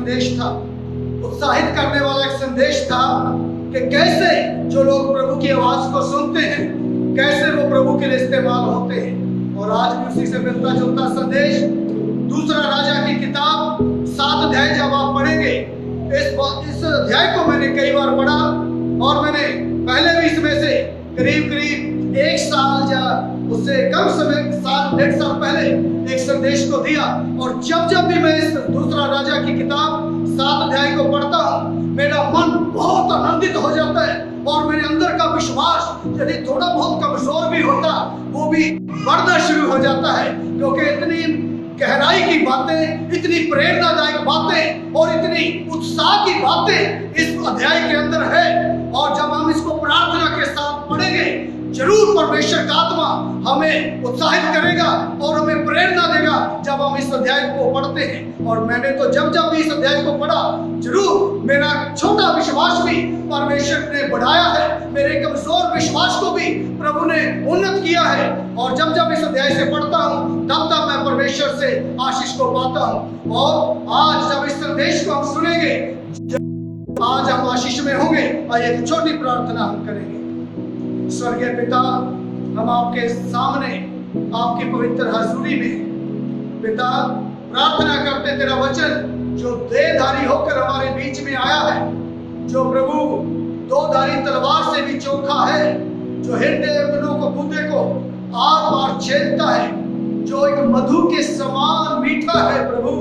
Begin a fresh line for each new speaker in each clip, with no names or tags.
संदेश था, उत्साहित करने वाला एक संदेश था कि कैसे जो लोग प्रभु की आवाज को सुनते हैं, कैसे वो प्रभु के लिए इस्तेमाल होते हैं। और आज भी उसी से मिलता जुलता संदेश, दूसरा राजा की किताब 7 अध्याय जब आप पढ़ेंगे, इस अध्याय को मैंने कई बार पढ़ा और मैंने पहले भी इसमें से करीब 1 साल या उससे कम समय, 1.5 साल पहले एक संदेश को दिया। और जब भी मैं इस दूसरा राजा की किताब 7 अध्याय को पढ़ता हूँ, मेरा मन बहुत आनंदित हो जाता है और मेरे अंदर का विश्वास यदि थोड़ा बहुत कमजोर भी होता, वो भी बढ़ना शुरू हो जाता है, क्योंकि इतनी गहराई की बातें, इतनी प्रेरणादायक बातें और इतनी उत्साह की बातें इस अध्याय के अंदर है। और जब हम इसको प्रार्थना के साथ पढ़ेंगे, जरूर परमेश्वर का आत्मा हमें उत्साहित करेगा और हमें प्रेरणा देगा जब हम इस अध्याय को पढ़ते हैं। और मैंने तो जब भी इस अध्याय को पढ़ा, जरूर मेरा छोटा विश्वास भी परमेश्वर ने बढ़ाया है, मेरे कमजोर विश्वास को भी प्रभु ने उन्नत किया है। और जब इस अध्याय से पढ़ता हूँ, तब मैं परमेश्वर से आशीष को पाता हूँ। और आज जब इस संदेश को हम सुनेंगे, आज हम आशीष में होंगे। आइए एक छोटी प्रार्थना हम करेंगे। स्वर्गीय पिता, हम आपके सामने आपकी पवित्र हजूरी में पिता प्रार्थना करते, तेरा वचन जो देहधारी होकर हमारे बीच में आया है, जो प्रभु 2 धारी तलवार से भी चोखा है, जो हृदय मनों को बुद्धे को आर पार छेदता है, जो एक मधु के समान मीठा है प्रभु,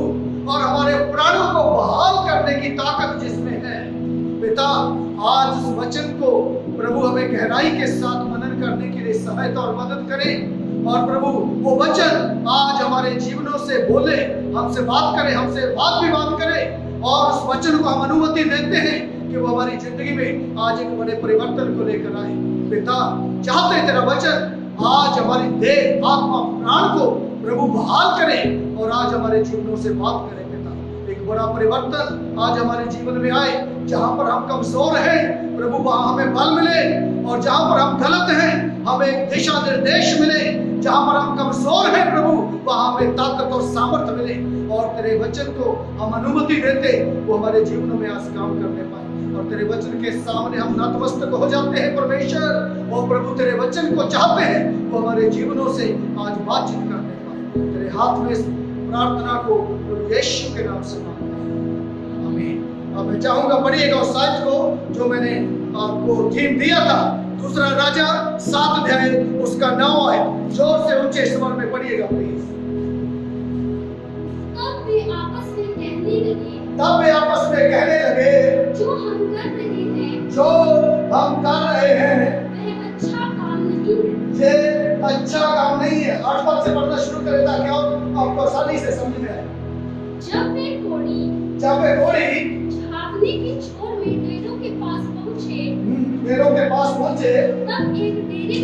और हमारे प्राणों को बहाल करने की ताकत जिसमें है। पिता, आज इस वचन को प्रभु हमें गहराई के साथ मनन करने के लिए सहायता और मदद करें। और प्रभु वो वचन आज हमारे जीवनों से बोले, हमसे बात करे, हमसे बात करे। और उस वचन को हम अनुमति देते हैं कि वो हमारी जिंदगी में आज एक बड़े परिवर्तन को लेकर आए। पिता, चाहते तेरा वचन आज हमारी देह, आत्मा, प्राण को प्रभु बहाल करे और आज हमारे जीवनों से बात करे। एक बड़ा परिवर्तन आज हमारे जीवन में आए। जहां पर हम कमजोर हैं प्रभु, वहां हमें बल मिले, और जहां पर हम गलत हैं हमें दिशा निर्देश मिले। जहां पर हम कमजोर हैं प्रभु, वहां हमें ताकत और सामर्थ्य मिले। और तेरे वचन को हम अनुमति देते, वो हमारे जीवनों में आज काम करने पाए। और तेरे वचन के सामने हम नतमस्तक हो जाते हैं परमेश्वर। और प्रभु, तेरे वचन को चाहते हैं वो हमारे जीवनों से आज बातचीत करने पाए। तेरे हाथ में इस प्रार्थना को यीशु के नाम से मांगते हैं, आमीन। अब मैं चाहूंगा पढ़िएगा उस साइज को जो मैंने आपको थीम दिया था, दूसरा राजा 7 अध्याय उसका 9 है। जोर से ऊंचे स्वर में पढ़िएगा प्लीज।
तब वे आपस में कहने लगे, जो हम कर रहे हैं वह अच्छा काम नहीं है।
ये अच्छा काम नहीं है। 8 पद से पढ़ना शुरू करें ताकि आपको आसानी से समझ में आए।
जब वे घोड़ी छावनी के छोर में डेरों के पास पहुंचे, तब एक डेरे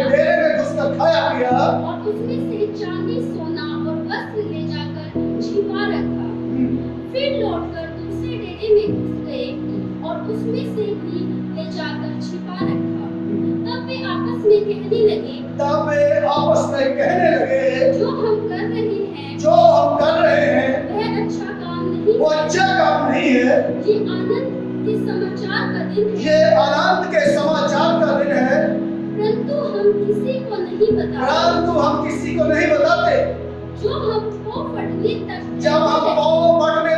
में घुसकर खाया पिया और उसमें से चांदी, सोना और वस्त्र ले जाकर छिपा रखा। फिर लौटकर दूसरे डेरे में घुस गए और उसमें से भी ले जाकर छिपा रखा। तब वे आपस में कहने लगे, जो हम कर रहे हैं वह अच्छा काम नहीं है। ये आनंद के समाचार का दिन है, परंतु हम किसी को नहीं बताते। जो हम पौ फटने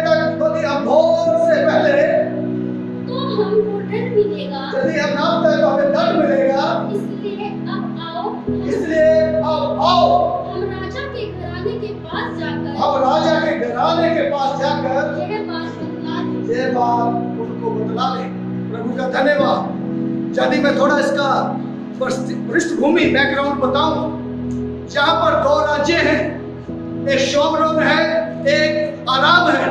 तक हम भोर से पहले, तो हमको दंड मिलेगा। यदि हम नापते तो हमें दंड मिलेगा। इसलिए अब आओ हम राजा के घराने के पास जाकर यह बात उनको बतला ले। प्रभु का धन्यवाद। यदि मैं थोड़ा इसका पृष्ठभूमि बैकग्राउंड बताऊं, जहां पर 2 राज्य हैं, एक शोमरोन है, एक आराम है।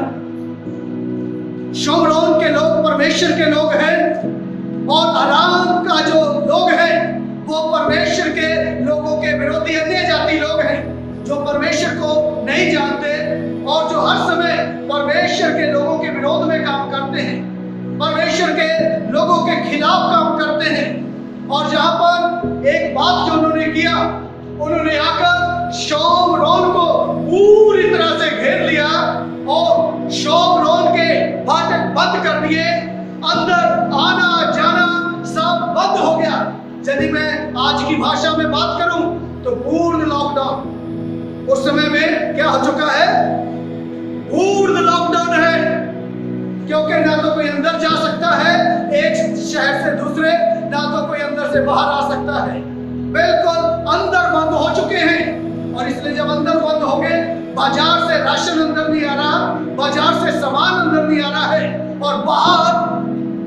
शोमरोन के लोग परमेश्वर के लोग हैं और आराम का जो लोग हैं वो परमेश्वर के लोगों के विरोधी अन्य जाति लोग हैं, जो परमेश्वर को नहीं जानते और जो हर समय परमेश्वर के लोगों के विरोध में काम करते हैं, परमेश्वर के लोगों के खिलाफ काम करते हैं। और जहां पर एक बात जो उन्होंने किया, उन्होंने आकर शोमरोन को पूरी तरह से घेर लिया और उस समय में क्या हो चुका है? पूर्ण लॉकडाउन है, क्योंकि ना तो कोई अंदर जा सकता है एक शहर से दूसरे, ना तो कोई अंदर से बाहर आ सकता है। बिल्कुल अंदर बंद हो चुके हैं। और इसलिए जब अंदर बंद हो गए, बाजार से राशन अंदर नहीं आ रहा, बाजार से सामान अंदर नहीं आ रहा है, और बाहर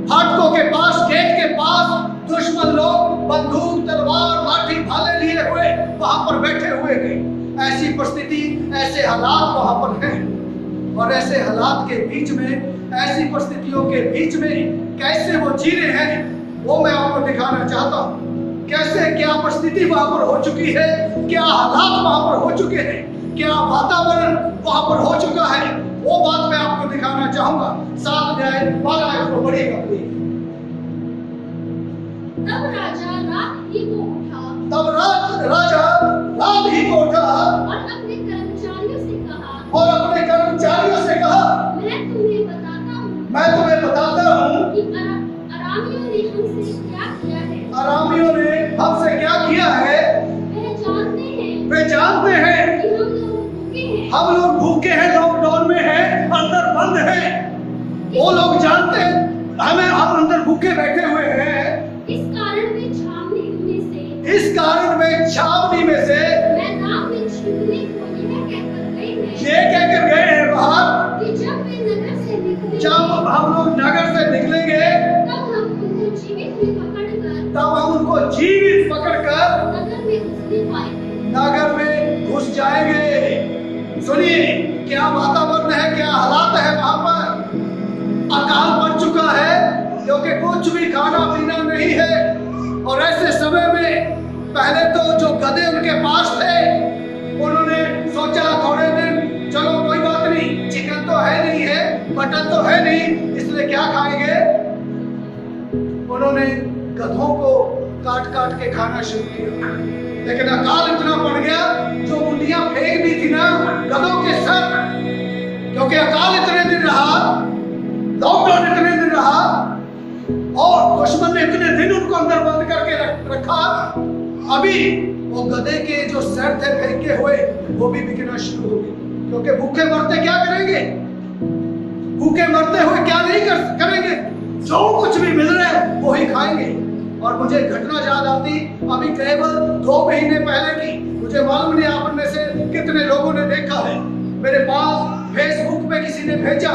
फाटकों के पास, गेट के पास दुश्मन लोग बंदूक, तलवार, लाठी, भाले लिए हुए वहां पर बैठे हुए हैं। ऐसी परिस्थिति, ऐसे हालात वहां पर हैं। और ऐसे हालात के बीच में, ऐसी परिस्थितियों के बीच में कैसे वो जी रहे हैं, वो मैं आपको दिखाना चाहता हूँ। कैसे क्या परिस्थिति वहां पर हो चुकी है, क्या हालात वहां पर हो चुके हैं, क्या वातावरण वहां पर हो चुका है, वो बात मैं आपको दिखाना चाहूंगा। 7 अध्याय 12 आयत को पढ़िएगा प्लीज।
तब राजा रात ही को उठा
तब राजा रात ही को उठा
और अपने कर्मचारियों से कहा,
मैं तुम्हें बताता हूँ
कि अरामियों ने हमसे क्या किया है।
अरामियों ने हमसे क्या किया है। वे जानते हैं
कि
हम लोग भूखे हैं, लॉकडाउन में हैं, अंदर बंद हैं। वो लोग जानते हैं हम अंदर भूखे बैठे हुए हैं।
इस कारण वे
छावनी में से
मैदान में छिपने को
ये कहकर गए हैं बाहर
कि जब वे नगर से निकलेंगे,
जब हम लोग नगर से निकलेंगे,
तब हम उनको
जीवित पकड़कर
नगर
में घुस जाएंगे। सुनिए क्या वातावरण है, क्या हालात है वहां पर। अकाल पड़ चुका है, क्योंकि कुछ भी खाना पीना नहीं है। और ऐसे समय में पहले तो जो गधे उनके पास थे, उन्होंने सोचा थोड़े दिन चलो कोई बात नहीं, चिकन तो है नहीं है, मटन तो है नहीं, इसलिए क्या खाएंगे। उन्होंने गधों को काट काट के खाना शुरू किया। लेकिन अकाल इतना पड़ गया, जो मुंडियां फेंक दी थी ना गधों के सर, क्योंकि अकाल इतने दिन रहा, लॉकडाउन इतने दिन रहा, और दुश्मन ने इतने दिन उनको अंदर बंद करके रखा। अभी वो गधे के जो सर थे फेंके हुए, वो भी बिकना शुरू हो गए। क्योंकि भूखे मरते क्या करेंगे, भूखे मरते हुए क्या नहीं करेंगे, जो कुछ भी मिल रहा है वो ही खाएंगे। और मुझे घटना याद आती अभी केवल 2 महीने पहले की, मुझे मालूम नहीं आप में से कितने लोगों ने देखा है। मेरे पास फेसबुक पे किसी ने भेजा,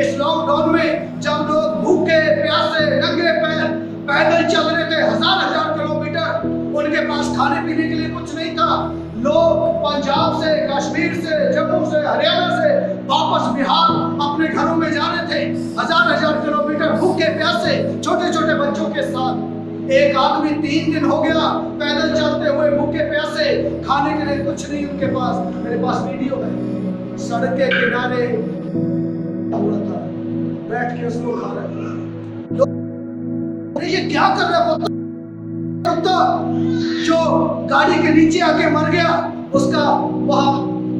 इस लॉकडाउन में जब लोग भूखे प्यासे नंगे पैदल चल रहे थे 1000 किलोमीटर, उनके पास खाने पीने के लिए कुछ नहीं था। लोग पंजाब से, कश्मीर से, जम्मू से, हरियाणा से वापस बिहार अपने घरों में जा रहे थे, 1000 किलोमीटर भूखे प्यासे, छोटे छोटे बच्चों के साथ। एक आदमी 3 दिन हो गया पैदल चलते हुए भूखे प्यासे, खाने के लिए कुछ नहीं उनके पास। मेरे पास वीडियो है, सड़क के किनारे था, बैठ के उसको खा रहे थे। ये क्या कर रहा है? जो गाड़ी के नीचे आके मर गया, उसका वहां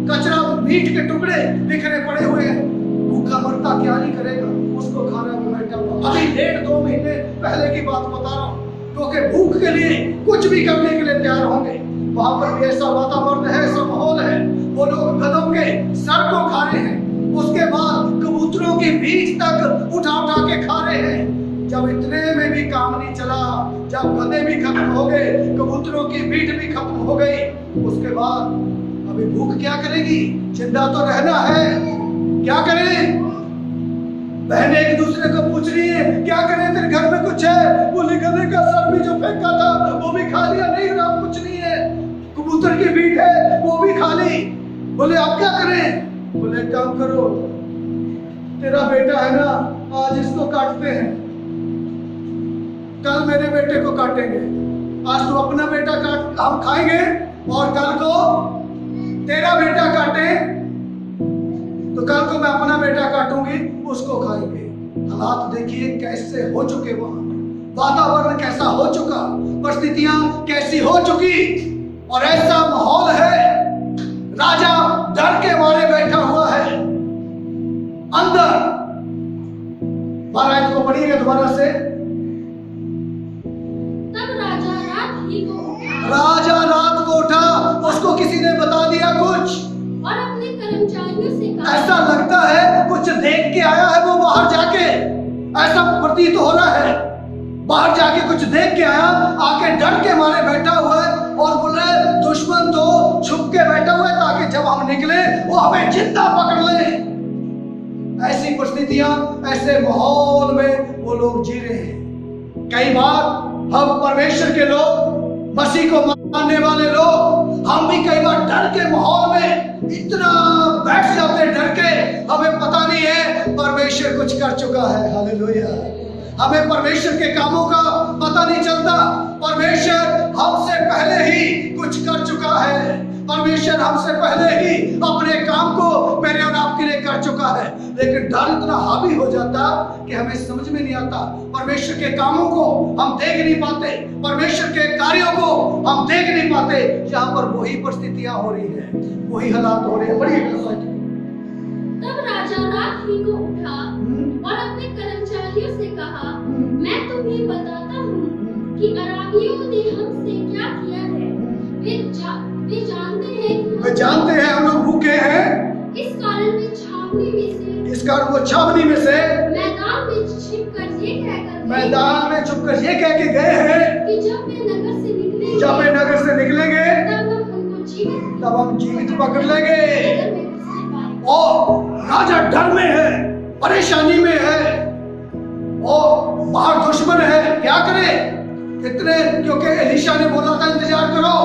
कचरा, मीट के टुकड़े बिखरे पड़े हुए हैं। भूखा मरता क्या नहीं करेगा, उसको खाना बैठा हुआ। अभी 1.5-2 महीने पहले की बात बता रहा हूँ, क्योंकि भूख के लिए कुछ भी करने के लिए तैयार होंगे। वहां पर भी ऐसा वातावरण है, ऐसा माहौल है। वो लोग गधों के सर को खा रहे हैं, उसके बाद कबूतरों के बीज तक उठा उठा के खा रहे हैं। जब इतने में भी काम नहीं चला, जब गधे भी खत्म हो गए, कबूतरों की बीट भी खत्म हो गई, उसके बाद अभी भूख क्या करेगी, जिंदा तो रहना है, क्या करें। बहनें एक दूसरे को पूछ रही है क्या करें, तेरे घर में कुछ है? बोले गधे का सर भी जो फेंका था वो भी खा लिया, नहीं रहा कुछ नहीं है। कबूतर की बीट है वो भी खा ली। बोले आप क्या करें? बोले काम करो, तेरा बेटा है ना, आज इसको काटते हैं, कल मेरे बेटे को काटेंगे। आज तो अपना बेटा काट हम खाएंगे, और कल को तेरा बेटा काटे तो कल को मैं अपना बेटा काटूंगी, उसको खाएंगे। हालात देखिए कैसे हो चुके, वहां वातावरण कैसा हो चुका, परिस्थितियां कैसी हो चुकी, और ऐसा माहौल है। राजा डर के मारे बैठा हुआ है अंदर। 12 को पढ़िएगा दोबारा से।
राजा रात को
रात को उठा, उसको किसी ने बता दिया कुछ, देख के आया है वो बाहर जाके, ऐसा प्रतीत हो रहा है। बाहर जाके कुछ देख के आया, आके डर के मारे बैठा हुआ है और बोले दुश्मन तो छुप के बैठा हुआ है ताकि जब हम निकले वो हमें जिंदा पकड़ ले। ऐसी परिस्थितियां, ऐसे माहौल में वो लोग जी रहे हैं। कई बार हम परमेश्वर के लोग, मसीह को मानने वाले लोग, हम भी कई बार डर के माहौल में इतना बैठ जाते हैं डर के, हमें पता नहीं है परमेश्वर कुछ कर चुका है। हालेलुया। हमें परमेश्वर के कामों का पता नहीं चलता। परमेश्वर हमसे पहले ही कुछ कर चुका है। परमेश्वर हमसे पहले ही अपने काम को मेरे और आपके लिए कर चुका है, लेकिन डर इतना हावी हो जाता कि हमें समझ में नहीं आता। परमेश्वर के कामों को हम देख नहीं पाते, परमेश्वर के कार्यों को हम देख नहीं पाते। यहाँ पर वही परिस्थितियां हो रही है, वही हालात हो रहे हैं। बड़ी
तब राजा रात ही को उठा और अपने कर्मचारियों से कहा, मैं तुम्हें बताता हूँ कि अराबियों ने हमसे क्या किया है। वे जानते हैं हम लोग भूखे हैं।
इस कारण वो छावनी में से
मैदान में छुपकर
ये कह के गए हैं
कि जब वे नगर से निकलेंगे
तब हम जीवित पकड़ लेंगे। और राजा डर में है, परेशानी में है, और बाहर दुश्मन है, क्या करे कितने, क्योंकि एलीशा ने बोला था इंतजार करो।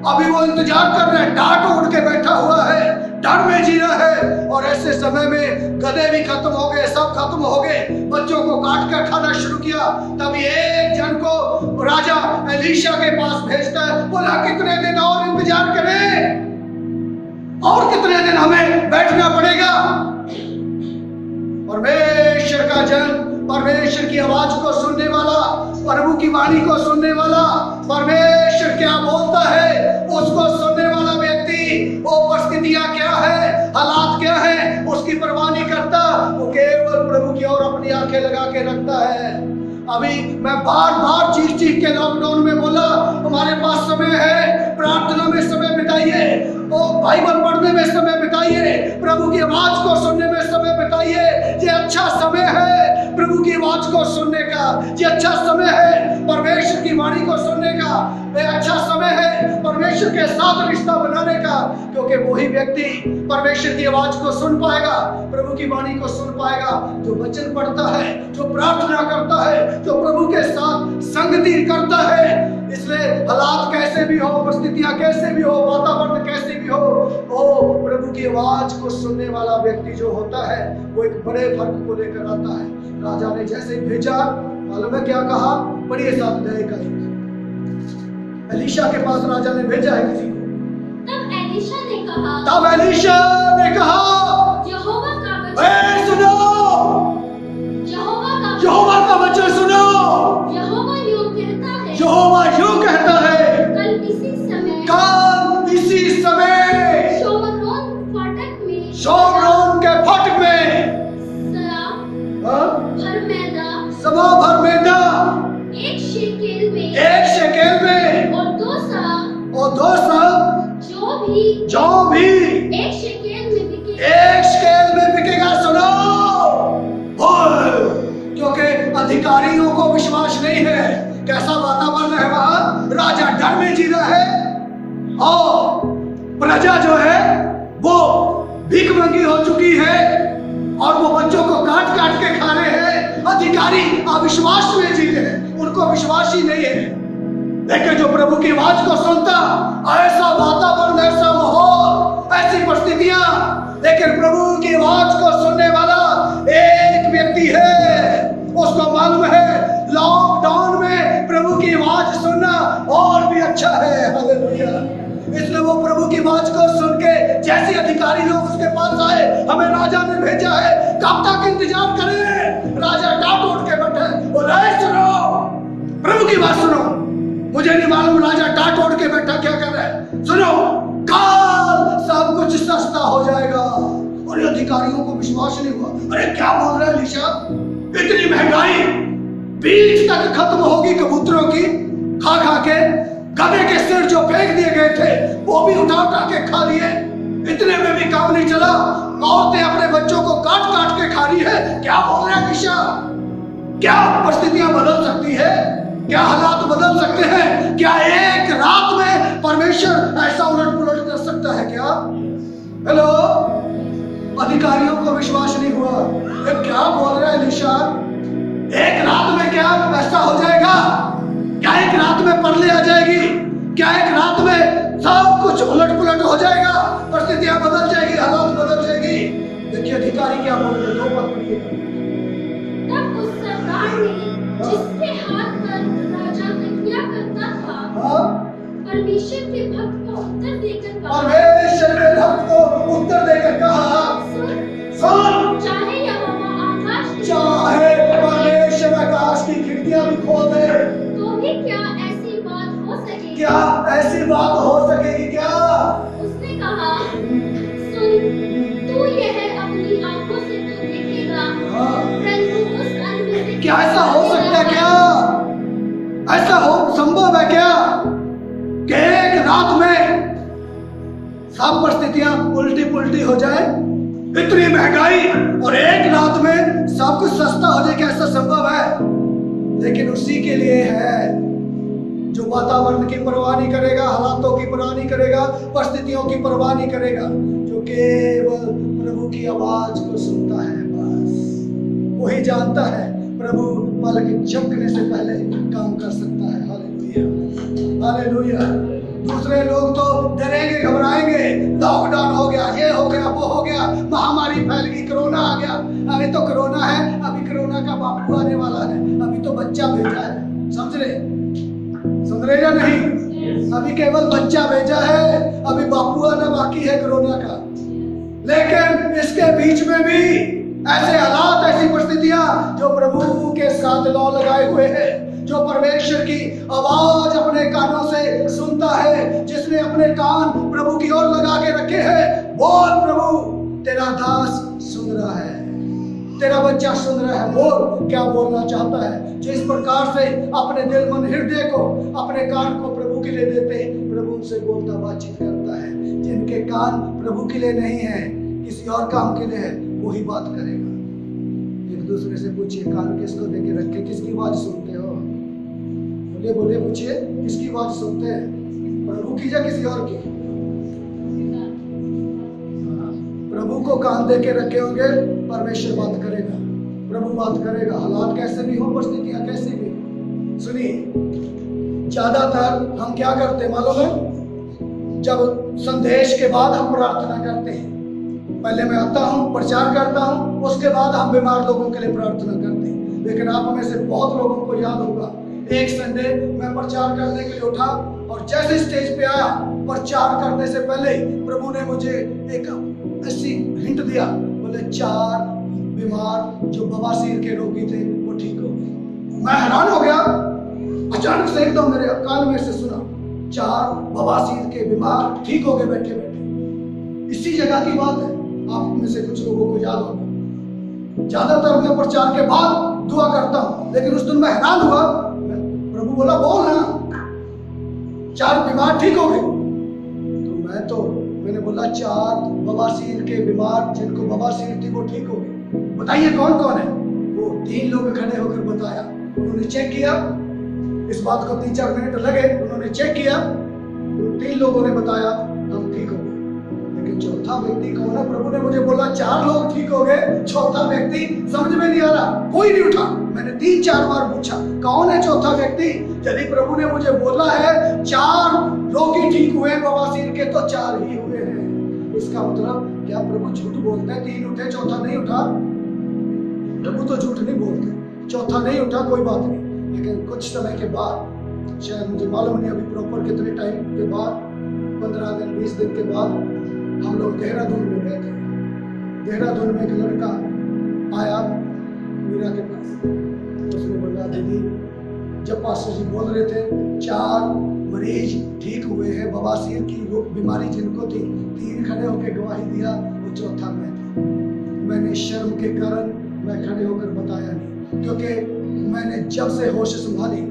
अभी वो इंतजार कर रहे हैं, डांट ओढ़ के बैठा हुआ है, डर में जी रहा है। और ऐसे समय में गधे भी खत्म हो गए, सब खत्म हो गए, बच्चों को काट कर खाना शुरू किया। तभी एक जन को राजा एलीशा के पास भेजता है, बोला कितने दिन और इंतजार करें, और कितने दिन हमें बैठना पड़ेगा। परमेश्वर का जन, परमेश्वर की आवाज को सुनने वाला, प्रभु की वाणी को सुनने वाला, परमेश्वर क्या बोलता है उसको सुनने वाला व्यक्ति, वो परिस्थितियां क्या है, हालात क्या है, उसकी परवाह नहीं करता। वो केवल प्रभु की ओर अपनी आंखें लगा के रखता है। अभी मैं बार बार चीख के लॉकडाउन में बोला, हमारे पास समय है, प्रार्थना में समय बिताइए, बाइबल पढ़ने में समय बिताइए, प्रभु की आवाज को सुनने में समय बिताइए। ये अच्छा समय है प्रभु की आवाज को सुनने का, ये अच्छा समय है परमेश्वर की वाणी को सुनने का, ये अच्छा समय है परमेश्वर के साथ रिश्ता बनाने का। क्योंकि वही व्यक्ति परमेश्वर की आवाज को सुन पाएगा, प्रभु की वाणी को सुन पाएगा, जो वचन पढ़ता है, जो प्रार्थना करता है, जो प्रभु के साथ संगति करता है। इसलिए हालात कैसे भी हो, परिस्थितियां कैसे भी हो, वातावरण कैसे भी हो, वो प्रभु की आवाज को सुनने वाला व्यक्ति जो होता है वो एक बड़े फर्क को लेकर आता है। राजा ने जैसे भेजा, मालूम है क्या कहा, पढ़िए 7 अध्याय का 1। एलीशा के पास राजा ने भेजा है किसी को।
तब एलीशा ने कहा
यहोवा का वचन सुनो, यहोवा का वचन सुनो।
यहोवा
यूं कहता है,
कल इसी समय
शोमरोन के फाटक में सवा भर मैदा
एक शेकेल में
और 2 सब जो भी
एक
शेकेल में बिकेगा। सुनो, क्योंकि अधिकारियों को विश्वास नहीं है। कैसा वातावरण है वहां, राजा डर में जी रहा है और प्रजा जो है वो भीखमंगी हो चुकी है और वो बच्चों को काट काट के खा रहे हैं। अधिकारी अविश्वास में जी रहे हैं, उनको विश्वास ही नहीं है। लेकिन जो प्रभु की आवाज को सुनता, ऐसा वातावरण, ऐसा माहौल, ऐसी परिस्थितियां, लेकिन प्रभु की आवाज को सुनने वाला एक व्यक्ति है, उसको मालूम है लॉकडाउन में प्रभु की आवाज सुनना और भी अच्छा है। हालेलुया। इसलिए वो प्रभु की आवाज को सुन के, जैसे अधिकारी लोग उसके पास आए, हमें राजा ने भेजा है, कब तक इंतजार करें। राजा डांट उठ के बैठे, बोला सुनो, प्रभु की बात सुनो। मुझे नहीं मालूम राजा डांट उठ के बैठा क्या कर रहा है। सुनो, कल सब कुछ सस्ता हो जाएगा। और ये अधिकारियों को विश्वास नहीं हुआ। अरे क्या बोल रहे हैं एलीशा, इतनी महंगाई, बीज तक खत्म होगी कबूतरों की, खा खा के। गधे के सिर जो फेंक दिए गए थे वो भी उठा उठा के खा लिए। इतने में भी काम नहीं चला, औरतें अपने बच्चों को काट काट के खा क्या परिस्थितियां बदल सकती है? क्या हालात बदल सकते हैं? क्या एक रात में परमेश्वर ऐसा उलट पुलट कर सकता है क्या? हेलो, अधिकारियों को विश्वास नहीं हुआ, ये क्या बोल रहा है एलीशा? एक रात में क्या ऐसा हो जाएगा? क्या एक रात में परले आ जाएगी? क्या एक रात में सब कुछ उलट पुलट हो जाएगा? परिस्थितियां बदल जाएगी, हालात बदल जाएगी। देखिए अधिकारी क्या बोल रहे, 2 पद पढ़िए।
तब उस सरदार ने जिसके हाथ पर राजा तकिया करता था, परमेश्वर के भक्त को उत्तर देकर कहा,
परमेश्वर के भक्त को उत्तर देकर कहा, सुन,
चाहे यहोवा आकाश की,
चाहे परमेश्वर आकाश की खिड़कियां भी खोल दे,
तो भी क्या ऐसी बात हो सकेगी?
क्या ऐसी बात हो सकेगी क्या?
उसने कहा, सुन, तू यह अपनी आंखों से तो देखेगा, परंतु उस अन्न से
क्या ऐसा हो सकता है क्या? ऐसा हो संभव है क्या कि एक रात में सब परिस्थितियां उल्टी पुल्टी हो जाए? इतनी महंगाई और एक रात में सब कुछ सस्ता हो जाए, क्या ऐसा संभव है? लेकिन उसी के लिए है जो वातावरण की परवाह नहीं करेगा, हालातों की परवाह नहीं करेगा, परिस्थितियों की परवाह नहीं करेगा, जो केवल प्रभु की आवाज को सुनता है। बस वही जानता है प्रभु पलक झपकने से पहले काम कर सकता है। Hallelujah, hallelujah. दूसरे लोग तो डरेंगे, घबराएंगे, लॉकडाउन हो गया, ये हो गया, वो हो गया, महामारी फैल गई, कोरोना आ गया। अभी तो कोरोना है, अभी कोरोना का बापू आने वाला है, अभी तो बच्चा भेजा है, समझ रहे या नहीं? अभी केवल बच्चा भेजा है, अभी बापू आना बाकी है कोरोना का। लेकिन इसके बीच में भी ऐसे हालात, ऐसी परिस्थितियां जो प्रभु के साथ लौ लगाए हुए हैं, जो परमेश्वर की आवाज अपने कानों से सुनता है, जिसने अपने कान प्रभु की ओर लगा के रखे हैं, बोल प्रभु, तेरा दास सुन रहा है, तेरा बच्चा सुन रहा है, बोल क्या बोलना चाहता है। जिस प्रकार से अपने दिल मन हृदय को, अपने कान को प्रभु के लिए देते, प्रभु उनसे बोलता बातचीत करता है। जिनके कान प्रभु के लिए नहीं है, किसी और काम के लिए है, वही बात करेगा। एक दूसरे से पूछिए, कान किसको देके रखे, किसकी आवाज सुनते हो? बोले बोले पूछिए, किसकी आवाज सुनते हैं, प्रभु की या किसी और की? प्रभु को कान दे के रखे होंगे, परमेश्वर बात करेगा, प्रभु बात करेगा। हालात कैसे भी हो, परिस्थितियां कैसी भी हो। सुनिए, ज्यादातर हम क्या करते मालूम है? जब संदेश के बाद हम प्रार्थना करते हैं, पहले मैं आता हूँ, प्रचार करता हूँ, उसके बाद हम बीमार लोगों के लिए प्रार्थना करते हैं। लेकिन आप में से बहुत लोगों को याद होगा, एक संडे मैं प्रचार करने के लिए उठा और जैसे स्टेज पे आया, प्रचार करने से पहले प्रभु ने मुझे एक ऐसी हिंट दिया, बोले 4 बीमार जो बवासीर के रोगी थे वो ठीक हो गए। मैं हैरान हो गया, अचानक से एकदम मेरे कान में से सुना, 4 बवासीर के बीमार ठीक हो गए बैठे बैठे। इसी जगह की बात है, आप में से कुछ लोगों को याद होगा। ज्यादातर मैं प्रचार के बाद दुआ करता हूँ, लेकिन उस दिन मैं हैरान हुआ, प्रभु बोला बोल ना, 4 बीमार ठीक हो गए। तो मैंने बोला 4 बवासीर के बीमार जिनको बवासीर थी वो ठीक हो गए, बताइए कौन कौन है? वो 3 लोग खड़े होकर बताया। उन्होंने चेक किया, इस बात को 3-4 मिनट लगे, उन्होंने चेक किया, तो 3 लोगों ने बताया हम ठीक हो गए। लेकिन चौथा व्यक्ति कौन है? प्रभु ने मुझे बोला 4 लोग ठीक हो गए, चौथा व्यक्ति समझ में नहीं आ रहा, कोई नहीं उठा। मैंने 3-4 बार पूछा कौन है चौथा व्यक्ति? यदि प्रभु ने मुझे बोला है 4 रोगी ठीक हुए बवासीर के, तो 4 ही हुए हैं। इसका मतलब क्या प्रभु झूठ बोलते हैं? 3 उठे, चौथा नहीं उठा? प्रभु तो झूठ नहीं बोलते, चौथा नहीं उठा कोई बात नहीं। लेकिन कुछ समय के बाद, शायद मुझे मालूम नहीं अभी प्रॉपर कितने टाइम के बाद, 15 दिन 20 दिन के बाद, हम लोग देहरादून में गए थे। देहरादून में एक लड़का आया मीरा के पास, उसने बोला दीदी, जब पास्टर जी बोल रहे थे 4 मरीज ठीक हुए हैं बवासीर की बीमारी जिनको थी, 3 खड़े होकर गवाही दिया, वो चौथा मैं था। मैंने शर्म के कारण मैं खड़े होकर बताया नहीं, क्योंकि मैंने जब से होश संभाली,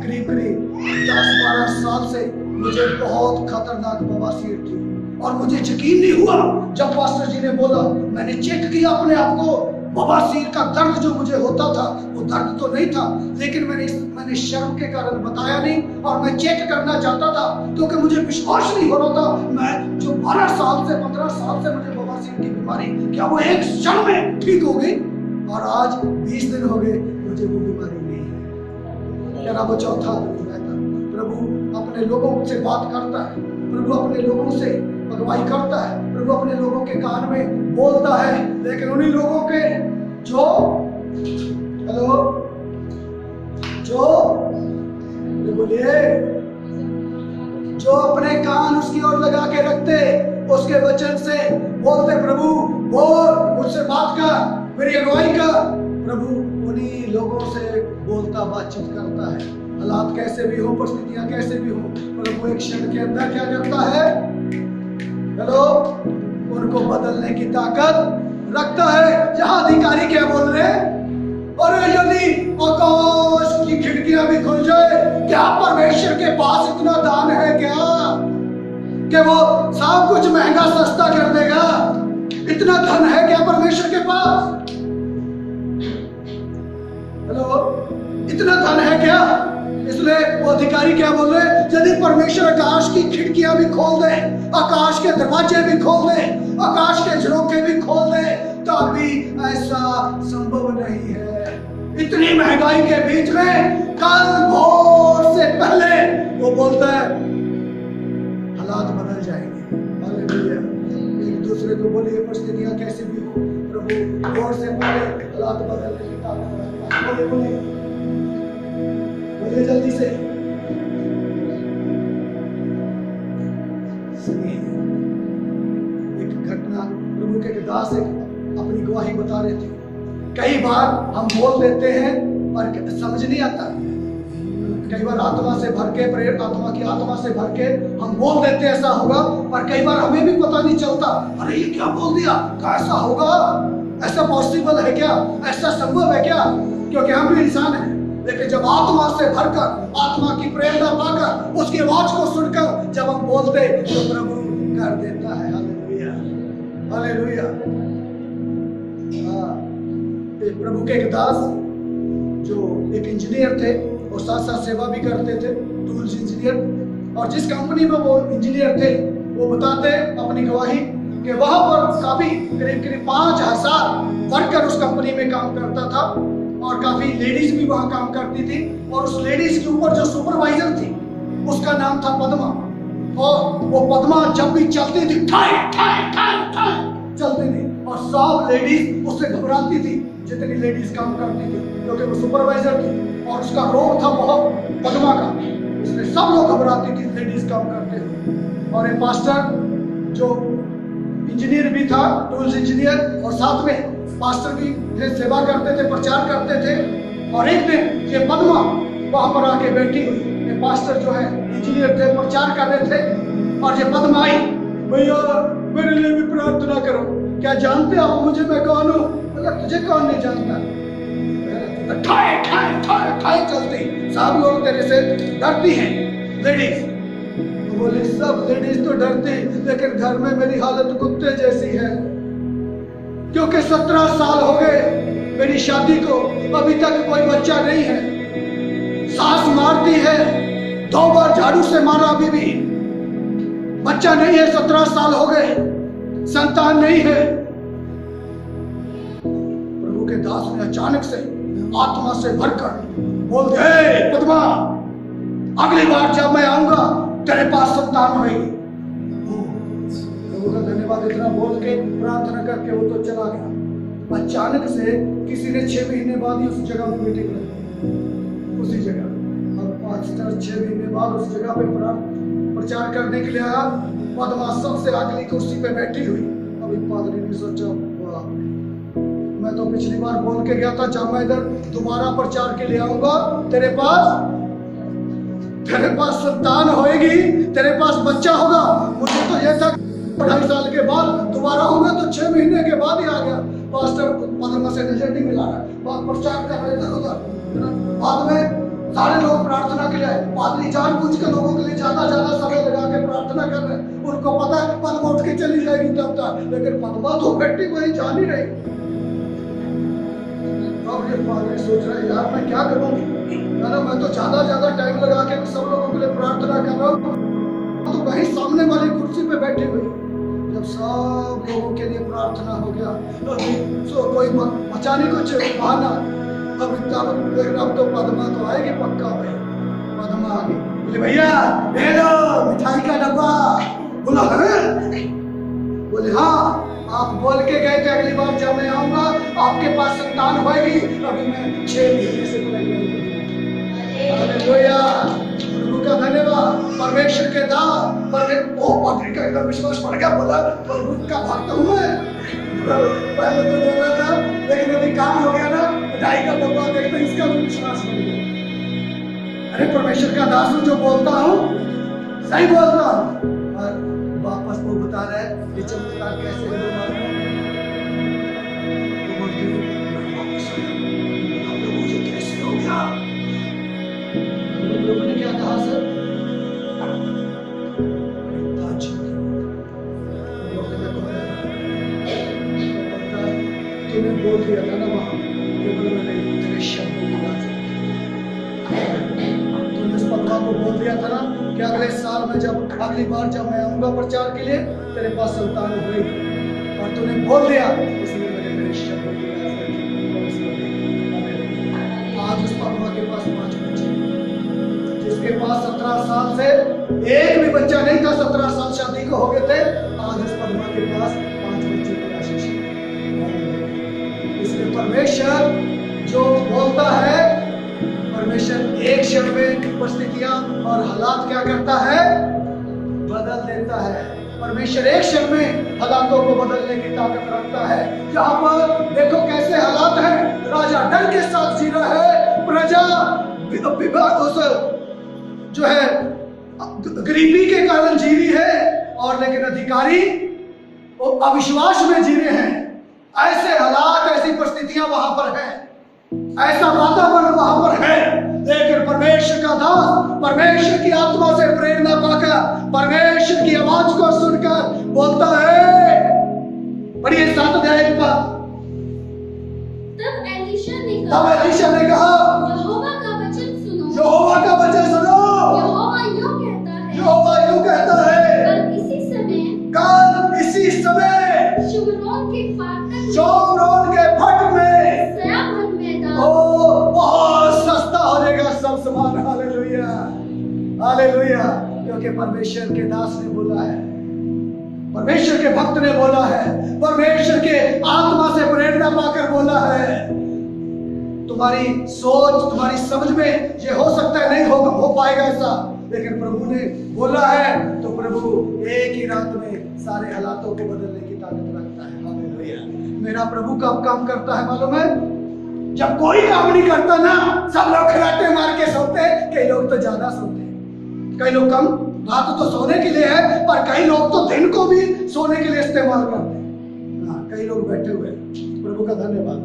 करीब 10-12 साल से मुझे बहुत खतरनाक बवासीर थी और मुझे यकीन नहीं हुआ जब पास्टर जी ने बोला। मैंने चेक किया अपने आप को, बवासीर का दर्द जो मुझे होता था वो दर्द तो नहीं था, लेकिन मैंने शर्म के कारण बताया नहीं और मैं चेक करना चाहता था क्योंकि मुझे विश्वास नहीं हो रहा था। मैं जो 12 साल से 15 साल से मुझे बवासीर की बीमारी, क्या वो एक क्षण में ठीक हो गई? और आज 20 दिन हो गए मुझे वो बीमारी नहीं है। क्या वो चौथा दिन रहता? प्रभु अपने लोगों से बात करता है, प्रभु अपने लोगों से अगुवाई करता है, प्रभु अपने लोगों के कान में बोलता है, लेकिन उन्हीं लोगों के जो बोलिए जो अपने कान उसकी ओर लगा के रखते, उसके वचन से बोलते, प्रभु बोल, मुझसे बात कर, मेरी अगुवाई कर। प्रभु उन्हीं लोगों से बोलता, बातचीत करता है। हालात कैसे भी हो, परिस्थितियां कैसे भी हो, प्रभु एक क्षण के अंदर क्या करता है? उनको बदलने की ताकत रखता है। जहां अधिकारी क्या बोल रहे हैं? और यदि आकाश की खिड़कियां भी खुल जाए, क्या परमेश्वर के पास इतना दान है क्या कि वो सब कुछ महंगा सस्ता कर देगा? इतना धन है क्या परमेश्वर के पास? इतना धन है क्या? इसलिए वो अधिकारी क्या बोल रहे हैं? यदि परमेश्वर आकाश की खिड़कियां भी खोल दे, आकाश के दरवाजे भी खोल दे, आकाश के झरोखे भी खोल दे, तो भी ऐसा संभव नहीं है। इतनी महंगाई के बीच में कल भोर से पहले वो बोलता है हालात बदल जाएंगे। हालेलुया। एक दूसरे को बोलिए, परिस्थितियां कैसी भी हो, प्रभु भोर से पहले हालात बदलने की ताकत रखता है। बोलिए जल्दी से। सुनिए, एक घटना, प्रभु के दास अपनी गवाही बता रहे थे। कई बार हम बोल देते हैं और समझ नहीं आता। कई बार आत्मा से भर के, प्रेरित आत्मा की आत्मा से भर के हम बोल देते ऐसा होगा, और कई बार हमें भी पता नहीं चलता, अरे ये क्या बोल दिया, कैसा होगा, ऐसा पॉसिबल है क्या, ऐसा संभव है क्या? क्योंकि हम भी इंसान हैं। लेकिन जब आत्मा से भरकर, आत्मा की प्रेरणा पाकर, उसकी आवाज को सुनकर जब हम बोलते, तो प्रभु कर देता है। Hallelujah, hallelujah. प्रभु के एक दास जो एक इंजीनियर थे और साथ साथ सेवा भी करते थे, टूल्स इंजीनियर, और जिस कंपनी में वो इंजीनियर थे, वो बताते अपनी गवाही कि वहां पर काफी करीब 5000 वर्कर उस कंपनी में काम करता था, और काफी लेडीज भी वहां काम करती थी, और उस लेडीज के ऊपर जो सुपरवाइजर थी उसका नाम था पद्मा, और वो पद्मा जब भी चलती थी ठाई ठाई ठाई ठाई चलती थी, और सब लेडीज उससे घबराती थी, जितनी लेडीज काम करती थी, क्योंकि वो सुपरवाइजर थी और उसका रोग था बहुत पद्मा का, इसलिए सब लोग घबराती थी लेडीज काम करते थे। और एक पास्टर जो इंजीनियर भी था, टूल्स इंजीनियर, और साथ में पास्टर भी सेवा करते थे, प्रचार करते थे। और एक दिन ये पद्मा वहां पर आके बैठी हुई, ये पास्टर जो है इंजीनियर थे, प्रचार कर रहे थे, और ये पद्मा आई, भैया मेरे लिए भी प्रार्थना करो, क्या जानते आप मुझे, मैं कौन हूँ? मतलब तुझे कौन नहीं जानता? ठाए ठाए ठाए ठाए चलती, सब लोग तेरे से डरती हैं लेडीज। बोले सब लेडीज तो डरती, लेकिन घर में मेरी हालत कुत्ते जैसी है, क्योंकि 17 साल हो गए मेरी शादी को, अभी तक कोई बच्चा नहीं है। सास मारती है, 2 बार झाड़ू से मारा, अभी भी बच्चा नहीं है, 17 साल हो गए, संतान नहीं है। प्रभु के दास ने अचानक से आत्मा से भरकर बोल दिया, हे पद्मा, अगली बार जब मैं आऊंगा तेरे पास संतान होगी। प्रभु का धन्यवाद। इतना बोल के प्रार्थना करके वो तो चला गया। अचानक से किसी ने 6 महीने बाद ही उस जगह में मीटिंग रखी, उसी जगह। और पास्टर 6 महीने बाद उस जगह पे प्रचार करने के लिए आया। पद्मा सबसे अगली कुर्सी पे बैठी हुई। अभी पादरी ने सोचा, मैं तो पिछली बार बोल के गया था, जब मैं इधर दोबारा प्रचार के लिए आऊंगा तेरे पास संतान होएगी, तेरे पास बच्चा होगा। मुझे तो ये था 2.5 साल के बाद दोबारा होगा, तो 6 महीने के बाद ही आ गया। पास्टर पद्मा से नजर नहीं मिला रहा, बात प्रचार कर रहे थे उधर। बाद में सारे लोग प्रार्थना के लिए आए। पादरी जानबूझ के लोगों के लिए ज्यादा समय लगा के प्रार्थना कर रहे हैं। उनको पता है पद्मा उठ के चली जाएगी तब तक, लेकिन पद्मा तो बैठी वही जा नहीं रही।
बाद में सोच रहा है यार मैं क्या करूँगी, है ना, मैं तो ज्यादा टाइम लगा के सब लोगों के लिए प्रार्थना कर रहा हूँ, तो वहीं सामने वाली कुर्सी पे बैठे हुए जब सब लोगों के लिए प्रार्थना हो गया, तो कोई बचाने को बहाना, अब तो पद्मा तो आएगी पक्का भाई, पद्मा आ गई, बोले भैया ले लो मिठाई का डब्बा, बोला है? बोले हाँ, आप बोल के गए थे अगली बार जब मैं आऊंगा आपके पास संतान होगी, अभी मैं 6 महीने से हालेलुया, प्रभु का धन्यवाद, परमेश्वर के दास, पादरी का एकदम विश्वास पड़ गया, बोला प्रभु का भक्त हूँ मैं, पहले तो डर रहा था लेकिन अभी काम हो गया ना, मिठाई का डब्बा देखते इसका भी विश्वास बढ़ गया। अरे परमेश्वर का दास हूँ, जो बोलता हूँ सही बोलता हूँ। और वापस वो बता रहा है ये चमत्कार कैसे हुआ, तो बोलते मैं वापस आया, प्रभु ये कैसे हो गया, प्रभु ने क्या कहा सर, तूने बोल दिया था ना वहां, मैंने तेरे शब्दों को तूने उस पद्मा को बोल दिया था ना कि अगले साल में अगली बार जब मैं आऊंगा प्रचार के लिए तेरे पास संतान होगी, और तूने बोल दिया, इसलिए मैंने तेरे शब्दों को आज उस पद्मा के पास 5 बच्चे, जिसके पास 17 साल से एक भी बच्चा नहीं था, 17 साल शादी को हो गए थे, आज उस पद्मा के पास 5 बच्चे की आशीष है। इसलिए परमेश्वर जो बोलता है, परमेश्वर एक क्षण में परिस्थितियां और हालात क्या करता है, बदल देता है। परमेश्वर एक क्षण में हालातों को बदलने की ताकत रखता है। यहाँ पर देखो कैसे हालात हैं, राजा डर के साथ जी रहा है, प्रजा जो है गरीबी के कारण जी रही है, और लेकिन अधिकारी वो अविश्वास में जी रहे हैं। ऐसे हालात, ऐसी परिस्थितियां वहां पर हैं, ऐसा वातावरण वहां पर है, लेकिन परमेश्वर का दास परमेश्वर की आत्मा से प्रेरणा पाकर, परमेश्वर की आवाज को सुनकर बोलता है, पढ़िए 7 अध्याय पर,
तब एलीशा ने कहा यहोवा का वचन सुनो,
यहोवा का वचन सुनो,
यहोवा यूं कहता है,
कल इसी समय शोमरोन के फट में बहुत सस्ता हो जाएगा सब सामान। हालेलुया, हालेलुया, क्योंकि परमेश्वर के दास ने बोला है, परमेश्वर के भक्त ने बोला है, परमेश्वर के आत्मा से प्रेरणा पाकर बोला है। तुम्हारी सोच, तुम्हारी समझ में ये हो सकता है नहीं हो पाएगा ऐसा, लेकिन प्रभु ने बोला है तो प्रभु एक ही रात में सारे हालातों को बदलने की ताकत रखता है। हालेलुया, मेरा प्रभु कब काम करता है मालूम है? जब कोई काम नहीं करता ना, सब लोग खराटे मार के सोते, कई लोग तो ज्यादा सोते, कई लोग कम, रात तो सोने के लिए है, पर कई लोग तो दिन को भी सोने के लिए इस्तेमाल करते हैं। हाँ, कई लोग बैठे हुए, प्रभु का धन्यवाद,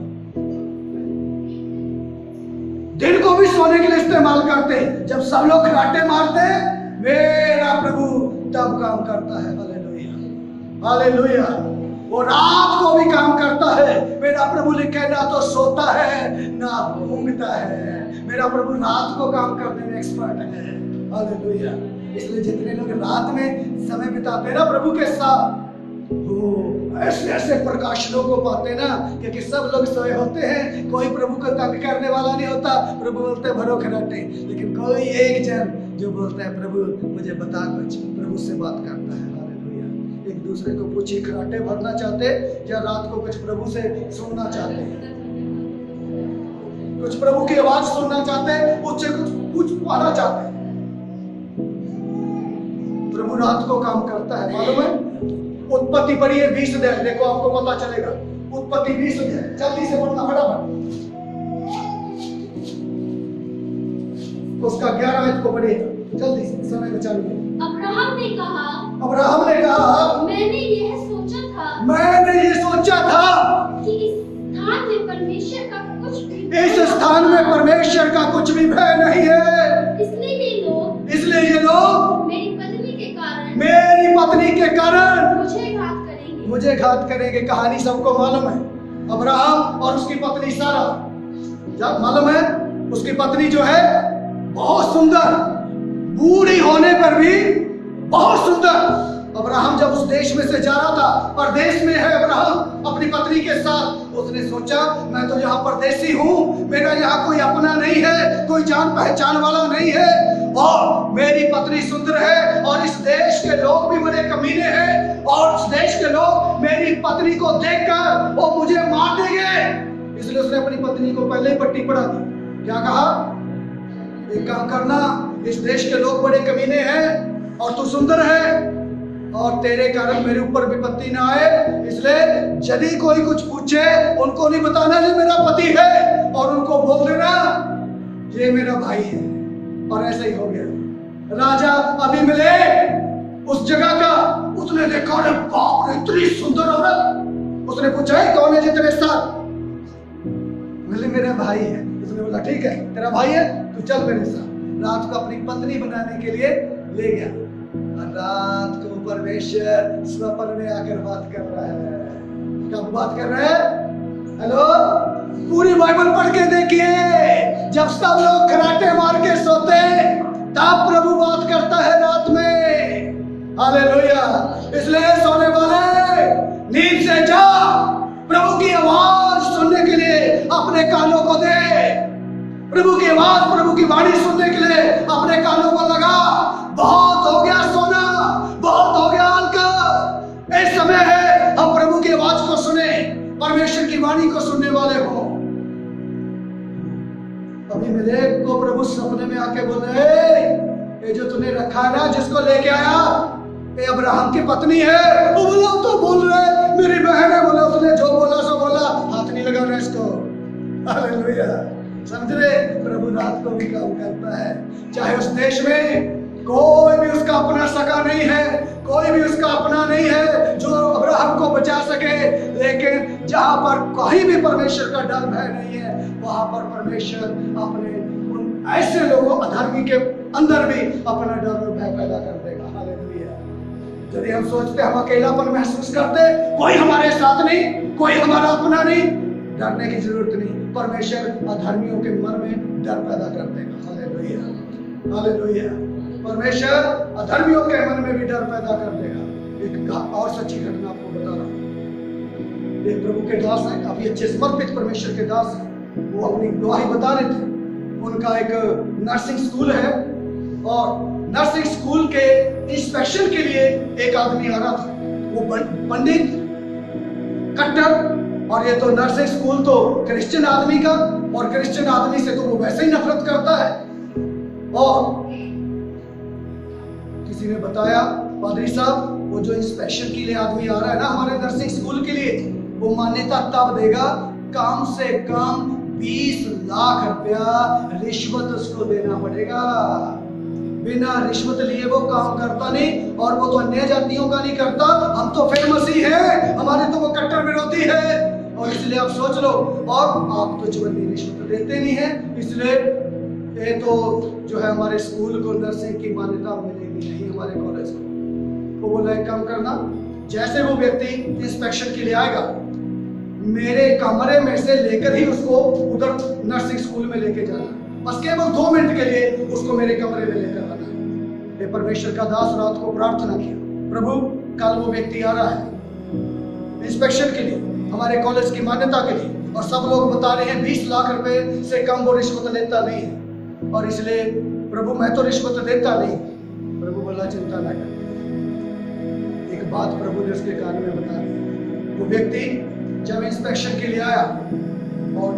दिन को भी सोने के लिए इस्तेमाल करते। जब सब लोग खराटे मारते, मेरा प्रभु तब काम करता है। हालेलुया, हालेलुया, वो रात को भी काम करता है। मेरा प्रभु लिखे ना तो सोता है ना ऊँगता है, मेरा प्रभु रात को काम करने में एक्सपर्ट है। हालेलुया, इसलिए जितने लोग रात में समय बिताते ना प्रभु के साथ, वो ऐसे ऐसे प्रकाशनों को पाते ना, क्योंकि सब लोग सोए होते हैं, कोई प्रभु को तंग करने वाला नहीं होता। प्रभु बोलते भरो खराटे, लेकिन कोई एक जन जो बोलता है प्रभु मुझे बता कुछ, प्रभु से बात करता है। हालेलुया, एक दूसरे को पूछिए, खराटे भरना चाहते या रात को कुछ प्रभु से सुनना चाहते, कुछ प्रभु की आवाज सुनना चाहते, उससे कुछ पाना चाहते। प्रभु रात को काम करता है, मालूम है? उत्पत्ति पढ़िए 20 अध्याय, देखो आपको पता चलेगा। उत्पत्ति 20 अध्याय, जल्दी से पढ़ना फटाफट, उसका 11 आयत को पढ़िए जल्दी से, समय बचाइए।
अब्राहम ने कहा,
मैंने ये सोचा था कि इस स्थान में परमेश्वर का कुछ भी भय नहीं है, इसलिए ये लोग मेरी पत्नी के कारण मुझे घात करेंगे। कहानी सबको मालूम है, अब्राहम और उसकी पत्नी सारा
जब मालूम है उसकी पत्नी जो है बहुत सुंदर, बूढ़ी होने पर भी बहुत सुंदर। अब्राहम जब उस देश में से जा रहा था, परदेश में है अब्राहम अपनी पत्नी के साथ, उसने सोचा मैं तो यहाँ परदेशी हूँ, मेरा यहाँ कोई अपना नहीं है, कोई जान पहचान वाला नहीं है, और मेरी पत्नी सुंदर है और इस देश के लोग भी बड़े कमीने हैं, और इस देश के लोग मेरी पत्नी को देखकर वो मुझे मार देंगे। इसलिए उसने अपनी पत्नी को पहले ही पट्टी पड़ा दी। क्या कहा? एक काम करना, इस देश के लोग बड़े कमीने हैं और तू सुंदर है और तेरे कारण मेरे ऊपर विपत्ति ना आए, इसलिए यदि कोई कुछ पूछे उनको नहीं बताना ये मेरा पति है, और उनको बोल देना ये मेरा भाई है। और ऐसा ही हो गया। राजा अबीमेलेक उस जगह का, उसने देखा अरे बाप रे इतनी सुंदर औरत, उसने पूछा कौन है जी तेरे साथ? बोले मेरा भाई है। उसने बोला ठीक है तेरा भाई है तू चल मेरे साथ। रात को अपनी पत्नी बनाने के लिए ले गया, और रात को परमेश्वर स्वप्न में आकर बात कर रहा है। कब बात कर रहा है? हेलो, पूरी बाइबल पढ़ के देखिए, जब सब लोग खराटे मार के सोते तब प्रभु बात करता है रात में। हालेलुया। इसलिए सोने वाले नींद से जा, प्रभु की आवाज सुनने के लिए अपने कानों को दे, प्रभु की आवाज, प्रभु की वाणी सुनने के लिए अपने कानों को लगा। बहुत हो गया सोना, बहुत हो गया हल्का, इस समय है हम प्रभु की आवाज को सुने, परमेश्वर की वाणी को सुनने वाले हो। अबीमेलेक को प्रभु सपने में आके बोले ये जो तूने रखा है ना, जिसको लेके आया, ये अब्राहम की पत्नी है। वो बोला तो बोल रहे मेरी बहन है, बोला उसने जो बोला सो बोला, हाथ नहीं लगाना इसको। हालेलुया। समझ रहे, प्रभु रात को भी काम करता है, चाहे उस देश में कोई भी उसका अपना सगा नहीं है, कोई भी उसका अपना नहीं है जो अब्राहम को बचा सके, लेकिन जहां पर कहीं भी परमेश्वर का डर भय नहीं है, वहां पर परमेश्वर अपने उन ऐसे लोगों अधर्मी के अंदर भी अपना डर और भय पैदा कर देगा। हालेलुया। यदि हम सोचते हम अकेलापन महसूस करते, कोई हमारे साथ नहीं, कोई हमारा अपना नहीं, डरने की जरूरत नहीं, परमेश्वर अधर्मियों के मन में डर पैदा कर देगा। हालेलुया। हालेलुया। परमेश्वर अधर्मियों के मन में भी डर पैदा कर देगा। एक और सच्ची घटना आपको बता रहा हूं। एक प्रभु के दास हैं, काफी अच्छे समर्पित परमेश्वर के दास हैं, वो अपनी गवाही बता रहे थे। उनका एक नर्सिंग स्कूल है, और नर्सिंग स्कूल के इंस्पेक्शन के लिए एक आदमी आ रहा था, वो पंडित कट्टर, और ये तो नर्सिंग स्कूल तो क्रिश्चियन आदमी का, और क्रिश्चियन आदमी से तो वो वैसे ही नफरत करता है। और किसी ने बताया पादरी साहब, वो जो इंस्पेक्शन के लिए आदमी आ रहा है ना हमारे नर्सिंग स्कूल के लिए, वो मान्यता तब देगा कम से कम 20 लाख रुपया रिश्वत उसको देना पड़ेगा। बिना रिश्वत लिए वो काम करता नहीं, और वो तो अन्य जातियों का नहीं करता। हम तो फेमस ही है, हमारे तो वो कट्टर विरोधी है, और इसलिए आप सोच लो। और आप तो जीवन रिश्वत देते नहीं है, इसलिए ये तो जो है हमारे स्कूल को नर्सिंग की मान्यता मिलेगी नहीं, हमारे कॉलेज को। वो बोला एक काम करना, जैसे वो व्यक्ति इंस्पेक्शन के लिए आएगा, मेरे कमरे में से लेकर ही उसको उधर नर्सिंग स्कूल में लेके जाना, बस केवल 2 मिनट के लिए उसको मेरे कमरे में लेकर आना है। ये परमेश्वर का दास रात को प्रार्थना किया, प्रभु कल वो व्यक्ति आ रहा है इंस्पेक्शन के लिए, हमारे कॉलेज की मान्यता के लिए, और सब लोग बता रहे हैं 20 लाख रुपए से कम वो रिश्वत लेता नहीं है, और इसलिए प्रभु मैं तो रिश्वत देता नहीं। प्रभु बोला चिंता ना कर। एक बात प्रभु ने उसके कान में बता दी। वो व्यक्ति जब इंस्पेक्शन के लिए आया और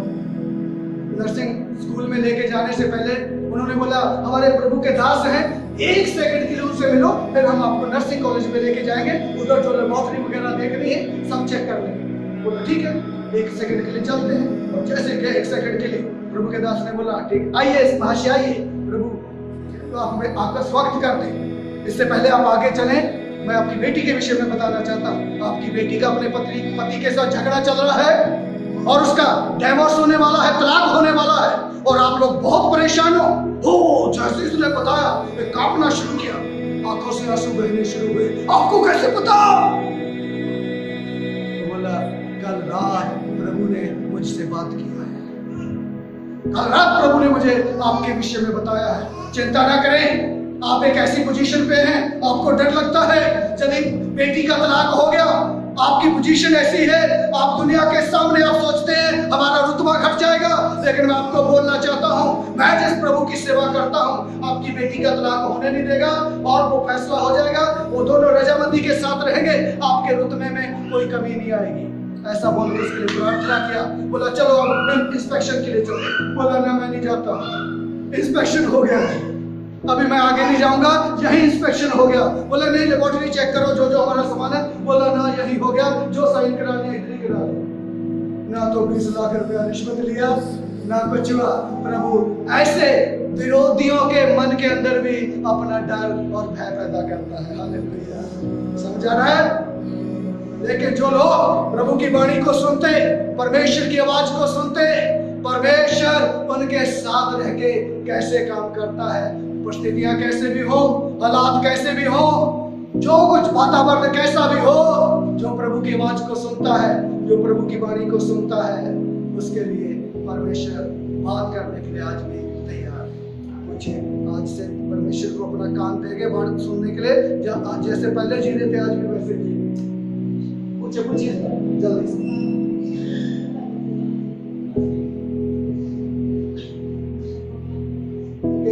नर्सिंग स्कूल में लेके जाने से पहले उन्होंने बोला हमारे प्रभु के दास हैं, 1 सेकंड के लिए उनसे मिलो, फिर हम आपको नर्सिंग कॉलेज में लेके जाएंगे, उधर जो लेबोरेटरी वगैरह देखनी है सब चेक कर लेंगे। बोला ठीक है, 1 सेकंड के लिए चलते हैं। और जैसे गए 1 सेकंड के लिए, प्रभु के दास ने बोला ठीक आइए महाशय आइए, प्रभु तो आपका स्वागत करते हैं। इससे पहले आप आगे चलें, मैं आपकी बेटी के विषय में बताना चाहता हूँ। आपकी बेटी का अपने पति के साथ झगड़ा चल रहा है और उसका डिवोर्स होने वाला है, तलाक होने वाला है, और आप लोग बहुत परेशान हो। जैसे इसने बताया कांपना शुरू किया, आंखों से आंसू बहने शुरू हुए। आपको कैसे पता? तो बोला कल रात प्रभु ने मुझसे बात किया है। कल रात प्रभु ने मुझे आपके विषय में बताया है। चिंता ना करें, आप एक ऐसी पोजीशन पे हैं, आपको डर लगता है यदि बेटी का तलाक हो गया, आपकी पोजीशन ऐसी है, आप दुनिया के सामने आप सोचते हैं हमारा रुतबा घट जाएगा, लेकिन मैं आपको बोलना चाहता हूं, मैं जिस प्रभु की सेवा करता हूं, आपकी बेटी का तलाक होने नहीं देगा और वो फैसला हो जाएगा, वो दोनों रजामंदी के साथ रहेंगे, आपके रुतबे में कोई कमी नहीं आएगी। ऐसा बोल के उसके लिए प्रार्थना किया। बोला चलो अब इंस्पेक्शन के लिए चलो। बोला ना मैं नहीं जाता, इंस्पेक्शन हो गया है, अभी मैं आगे नहीं जाऊंगा, यही इंस्पेक्शन हो गया। बोला नहीं, लेबोरेटरी चेक करो जो जो हमारा सामान है। बोला ना यही हो गया, जो साइन करानी है इधर ही करा लो। ना तो 20 लाख रुपया रिश्वत लिया, ना कुछ हुआ। प्रभु ऐसे विरोधियों के मन के अंदर भी अपना डर और भय पैदा करता है। हालेलुया, समझा रहा है? लेकिन जो लोग प्रभु की वाणी को सुनते, परमेश्वर की आवाज को सुनते, परमेश्वर उनके साथ रह के कैसे काम करता है, परिस्थितियां कैसे भी हो, हालात कैसे भी हो, जो कुछ वातावरण कैसा भी हो, जो प्रभु की आवाज को सुनता है, जो प्रभु की वाणी को सुनता है, उसके लिए परमेश्वर बात करने के लिए आज भी तैयार है। पूछिए, आज से परमेश्वर को अपना कान देंगे बात सुनने के लिए, आज जैसे पहले जी रहे थे आज भी वैसे जी। पूछिए जल्दी से।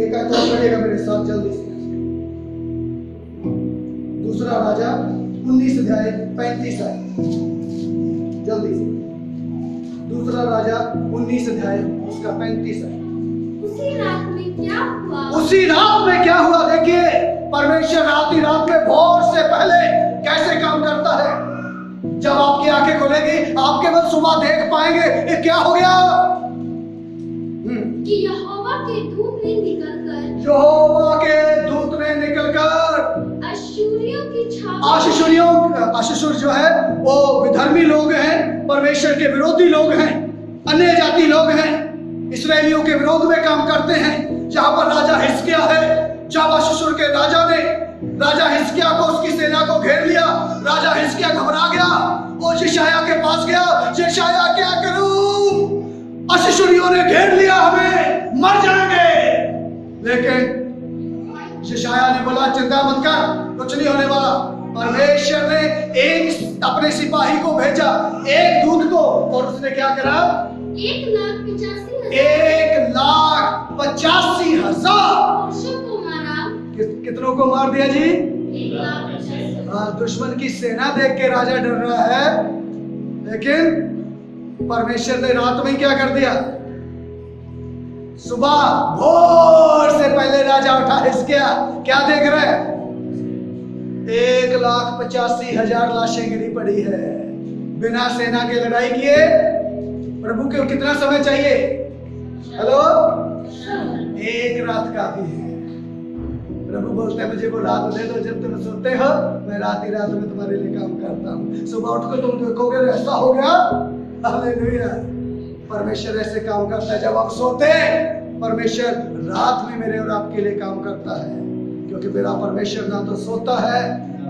एक आयत पढ़िएगा मेरे साथ जल्दी से। दूसरा राजा 19 अध्याय 35 आयत, जल्दी से। दूसरा राजा 19 अध्याय उसका 35 आयत।
उसी रात में क्या हुआ?
उसी रात में क्या हुआ? देखिए परमेश्वर रात ही रात में भोर से पहले कैसे काम करता है। जब आपकी आंखें खुलेगी, आप केवल सुबह देख पाएंगे ये क्या हो गया।
कि यहोवा के दूत ने निकलकर
अश्शूर जो है वो विधर्मी लोग हैं, परमेश्वर के विरोधी लोग हैं, अन्य जाति लोग हैं, इस्राएलियों के विरोध में काम करते हैं। जहां पर राजा हिजकिया है, जब अश्शूर के राजा ने राजा हिजकिया को, उसकी सेना को घेर लिया, राजा हिजकिया घबरा गया, वो यशायाह के पास गया, यशायाह क्या करूं, अश्शूरियों ने घेर लिया, हमें मर जाएंगे। लेकिन यशायाह ने बोला चिंता मत कर, कुछ नहीं होने वाला। परमेश्वर ने एक अपने सिपाही को भेजा, एक दूत को, और उसने क्या करा? 1,85,000
पुरुषों को मारा।
कितनों को मार दिया जी?
1,85,000।
दुश्मन की सेना देख के राजा डर रहा है, लेकिन परमेश्वर ने रात में क्या कर दिया? सुबह भोर से पहले राजा उठा, हिजकिया क्या देख रहे हैं? 1,85,000 लाशें गिरी पड़ी है, बिना सेना के लड़ाई किए। प्रभु को कितना समय चाहिए? हेलो, एक रात काफी है। प्रभु बोलते हैं मुझे वो रात दे दो जब तुम सोते हो, मैं रात ही रात में तुम्हारे लिए काम करता हूँ। सुबह उठकर तुम देखोगे ऐसा हो गया। हालेलुया, परमेश्वर ऐसे काम करता है। जब आप सोते हैं, परमेश्वर रात में मेरे और आपके लिए काम करता है, क्योंकि मेरा परमेश्वर ना तो सोता है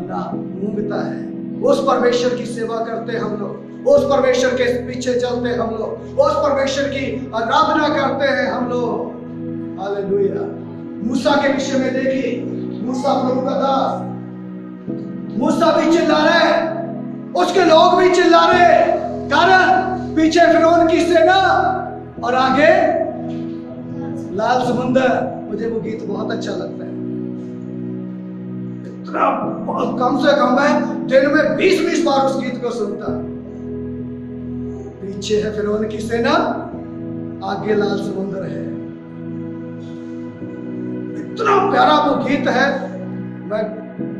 ना ऊँघता है। उस परमेश्वर की सेवा करते हम लोग, उस परमेश्वर के पीछे चलते हम लोग, उस परमेश्वर की आराधना करते हैं हम लोग। हालेलुया। मूसा के विषय में देखिए, मूसा प्रभु का दास, मूसा भी चिल्ला रहे, उसके लोग भी चिल्ला रहे, कारण पीछे फिरौन की सेना और आगे लाल समुंदर। मुझे वो गीत बहुत अच्छा लगता है। इतना कम से कम मैं दिन में 20-20 बार उस गीत को सुनता। पीछे है फिरौन की सेना, आगे लाल समुंदर है। इतना प्यारा वो गीत है। मैं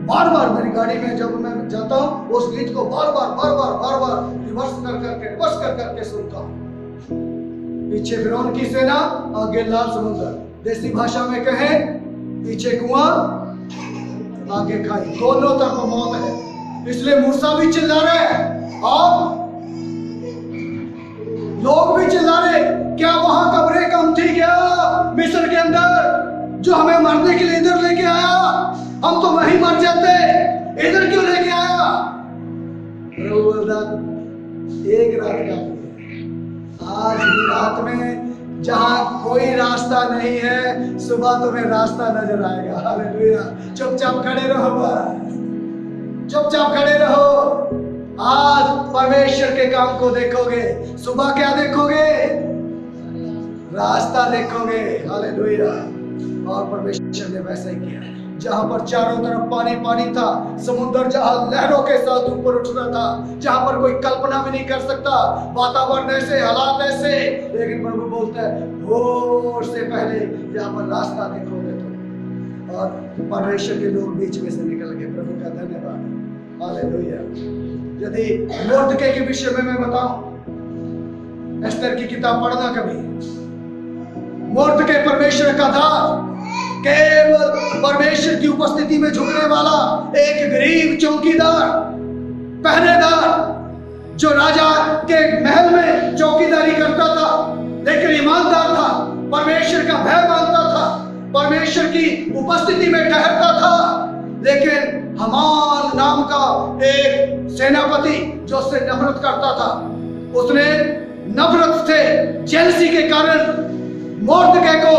बार बार मेरी गाड़ी में जब मैं जाता हूँ, उस गीत को बार बार रिवर्स कर करके सुनता हूँ। पीछे फिरौन की सेना, आगे लाल समुंदर। देसी भाषा में कहे, पीछे कुआं आगे खाई, दोनों तरफ मौत है। इसलिए मूसा भी चिल्ला रहे और लोग भी चिल्ला रहे, क्या वहां कब्रें कम थी क्या मिस्र के अंदर, जो हमें मरने के लिए इधर लेके आया? हम तो वहीं मर जाते, इधर क्यों लेके आया? एक रात का, आज भी रात में
जहां कोई रास्ता नहीं है, सुबह तुम्हें रास्ता नजर आएगा। हालेलुया। चुपचाप खड़े रहो, चुपचाप खड़े रहो। आज परमेश्वर के काम को देखोगे, सुबह क्या देखोगे? रास्ता देखोगे। हालेलुया। और परमेश्वर ने वैसा ही किया। जहां पर चारों तरफ पानी पानी था, समुद्र जहां लहरों के साथ ऊपर उठ रहा था, जहां पर कोई कल्पना भी नहीं कर सकता, वातावरण ऐसे, हालात ऐसे, लेकिन प्रभु बोलता है भोर से पहले जहां पर रास्ता देखोगे तो, और परमेश्वर के लोग बीच में से निकल गए। प्रभु का धन्यवाद। हालेलुया। यदि मोर्दके के विषय में मैं बताऊं, एस्तर की किताब पढ़ना कभी। मोर्दके परमेश्वर का था, केवल परमेश्वर की उपस्थिति में झुकने वाला एक गरीब चौकीदार, पहरेदार, जो राजा के महल में चौकीदारी करता था, लेकिन ईमानदार था, परमेश्वर का भय मानता था, परमेश्वर की उपस्थिति में ठहरता था। लेकिन हमान नाम का एक सेनापति जो उससे नफरत करता था, उसने नफरत से, जेलसी के कारण मोर्दके को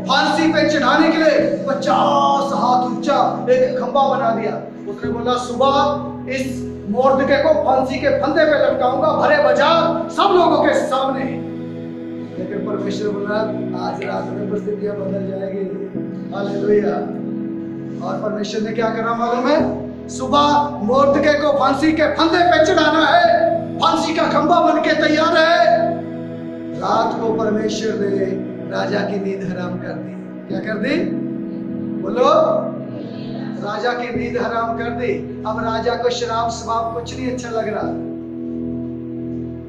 फांसी पे चढ़ाने के लिए 50 हाथ ऊंचा एक खंबा बना दिया। उसने बोला सुबह इस मोर्दके को फांसी के फंदे पे लटकाऊंगा, भरे बाजार सब लोगों के सामने। लेकिन परमेश्वर बोला आज रात में परिस्थितियां बदल जाएगी। हालेलुया। और परमेश्वर ने क्या करा मालूम है? सुबह मोर्दके को फांसी के फंदे पे चढ़ाना है, फांसी का खंबा बन के तैयार है। रात को परमेश्वर ने राजा की नींद हराम कर दी। क्या कर दी? बोलो। राजा की नींद हराम कर दी। अब राजा को शराब शबाब कुछ नहीं अच्छा लग रहा।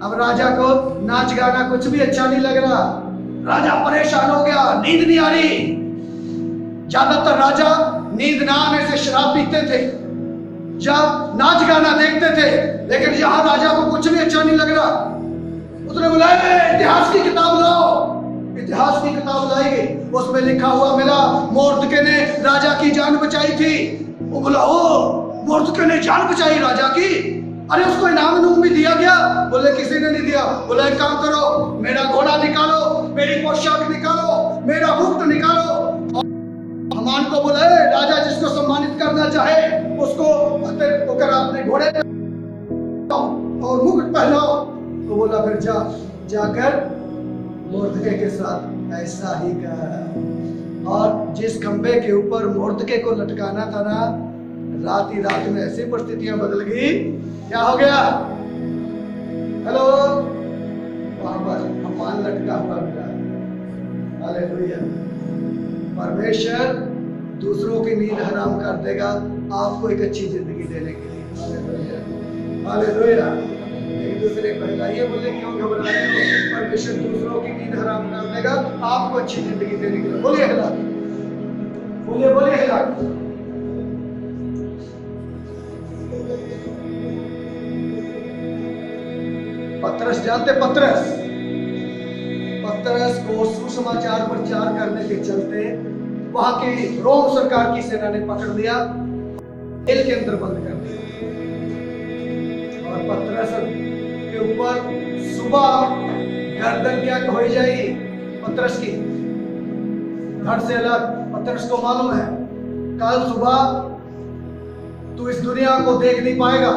अब राजा को नाच गाना कुछ भी अच्छा नहीं लग रहा। राजा परेशान हो गया, नींद नहीं आ रही। ज्यादातर राजा नींद ना आने से शराब पीते थे, जब नाच गाना देखते थे, लेकिन यहां राजा को कुछ भी अच्छा नहीं लग रहा। उसने बोला इतिहास की किताब लाओ। इतिहास की किताब लाई गई, उसमें लिखा हुआ मिला मोर्दके ने राजा की जान बचाई थी। वो बोला ओ मोर्दके ने जान बचाई राजा की, अरे उसको इनाम नूम भी दिया गया? बोले किसी ने नहीं दिया। बोले एक काम करो, मेरा घोड़ा निकालो, मेरी पोशाक निकालो, मेरा मुकुट निकालो। हमान को बोले राजा जिसको सम्मानित करना चाहे उसको अपने घोड़े और मुकुट पहनाओ। तो बोला फिर जाकर मोर्दके के साथ ऐसा ही कर। और जिस खंबे के ऊपर मोर्दके को लटकाना था ना, रात ही रात में ऐसी परिस्थितियां बदल गई। क्या हो गया? हेलो, वहां पर हमान लटका हुआ मिला। हालेलुया। परमेश्वर दूसरों की नींद हराम कर देगा आपको एक अच्छी जिंदगी देने के लिए। हालेलुया। हालेलुया। एक दूसरे को हिलाइए, बोले क्यों घबरा रहे हो? परमेश्वर दूसरों की नींद हराम कर देगा आपको अच्छी जिंदगी देने के लिए। बोलिए हिला, बोलिए बोलिए हिला। पतरस जानते? पतरस को सुसमाचार प्रचार करने के चलते वहां की रोम सरकार की सेना ने पकड़ लिया, जेल के अंदर बंद कर दिया। और पतरस के ऊपर सुबह गर्दन क्या हो जाएगी पतरस की, धड़ से अलग। पतरस को मालूम है कल सुबह तू इस दुनिया को देख नहीं पाएगा,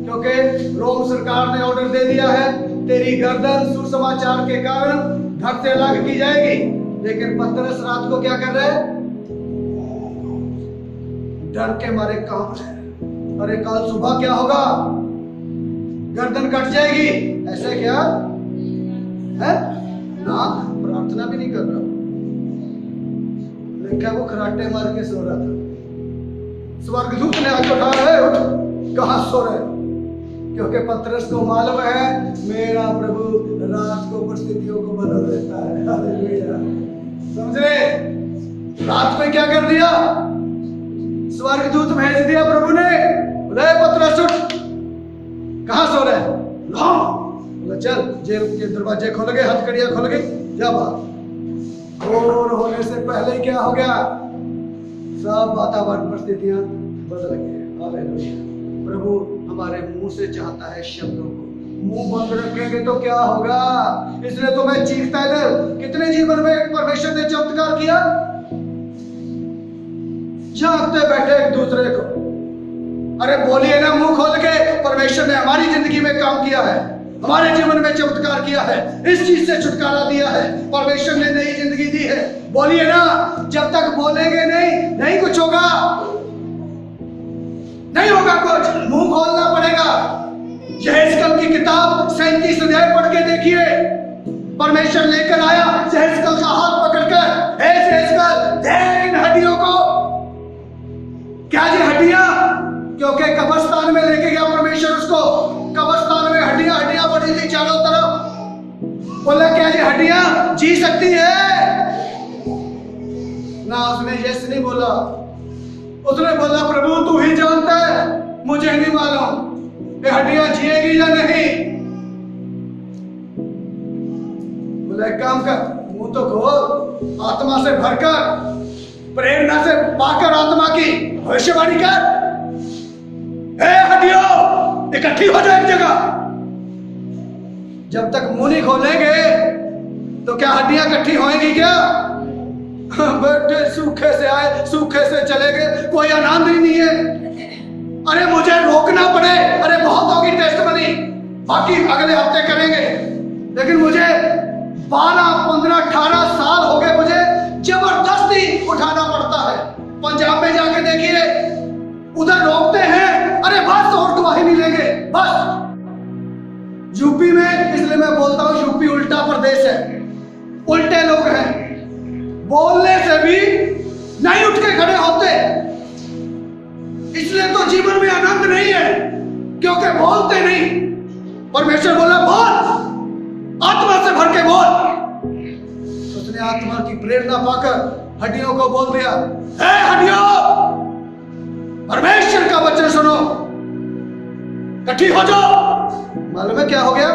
क्योंकि रोम सरकार ने ऑर्डर दे दिया है तेरी गर्दन सुसमाचार के कारण धड़ से अलग की जाएगी। लेकिन पतरस रात को क्या कर रहे हैं? डर के मारे कांप रहे। अरे कल सुबह क्या होगा? गर्दन कट जाएगी। ऐसे क्या है ना? प्रार्थना भी नहीं कर रहा, लेकिन वो खराटे मार के सो रहा था। स्वर्गदूत ने आके उठाया है, उठ, कहां सो रहे? क्योंकि पतरस को मालूम है मेरा प्रभु रात को परिस्थितियों को बदल देता है। हालेलुया। समझ रहे? रात में क्या कर दिया? स्वर्गदूत भेज दिया प्रभु ने। बोले पतरस उठ, कहां सो रहे? बोला चल, जेल के दरवाजे खोल गए, हथकड़ियां खोल गई, जा बाहर। और होने से पहले क्या हो गया? सब वातावरण परिस्थितियां बदल गई। हालेलुया। प्रभु हमारे मुंह से चाहता है शब्दों को, मुंह बंद रखेंगे तो क्या होगा? इसलिए तो मैं चीखता है। कितने जीवन में परमेश्वर ने चमत्कार किया? झांकते बैठे एक दूसरे को। अरे बोलिए ना मुंह खोल के, परमेश्वर ने हमारी जिंदगी में काम किया है, हमारे जीवन में चमत्कार किया है, इस चीज से छुटकारा दिया है, परमेश्वर ने नई जिंदगी दी है। बोलिए ना। जब तक बोलेंगे नहीं कुछ होगा, नहीं होगा कुछ। मुंह खोलना पड़ेगा। यहेजकेल की किताब 37 अध्याय पढ़ के देखिए। परमेश्वर लेकर आया यहेजकेल का हाथ पकड़कर, हे यहेजकेल दे इन हड्डियों को। क्या ये हड्डियां? क्योंकि कब्रिस्तान में लेके गया परमेश्वर उसको। कब्रिस्तान में हड्डियां हड्डियां पड़ी थी चारों तरफ। बोला क्या ये हड्डियां जी सकती है? ना उसने यस नहीं बोला। उसने बोला प्रभु तू ही जानता है, मुझे नहीं मालूम ये हड्डियां जिएगी या नहीं। बोला एक काम कर, मुंह तो खोल, आत्मा से भरकर, प्रेरणा से पाकर आत्मा की भविष्यवाणी कर। हड्डियों इकट्ठी हो जाए एक जगह। जब तक मुंह नहीं खोलेंगे तो क्या हड्डियां इकट्ठी होंगी क्या? बेटे सूखे से आए सूखे से चले गए, कोई आनंद ही नहीं है। अरे मुझे रोकना पड़े, अरे बहुत होगी टेस्ट बनी, बाकी अगले हफ्ते करेंगे। लेकिन मुझे 12, 15, 18 साल हो गए, मुझे जबरदस्ती उठाना पड़ता है। पंजाब में जाके देखिए, उधर रोकते हैं, अरे बस और गवाही नहीं लेंगे बस। यूपी में, इसलिए मैं बोलता हूं यूपी उल्टा प्रदेश है, उल्टे लोग हैं। बोलने से भी नहीं उठ के खड़े होते, इसलिए तो जीवन में आनंद नहीं है, क्योंकि बोलते नहीं। परमेश्वर बोला बोल, आत्मा से भर के बोल। उसने आत्मा की प्रेरणा पाकर हड्डियों को बोल दिया, हे हड्डियों परमेश्वर का वचन सुनो, इकट्ठी हो जाओ। मालूम है क्या हो गया?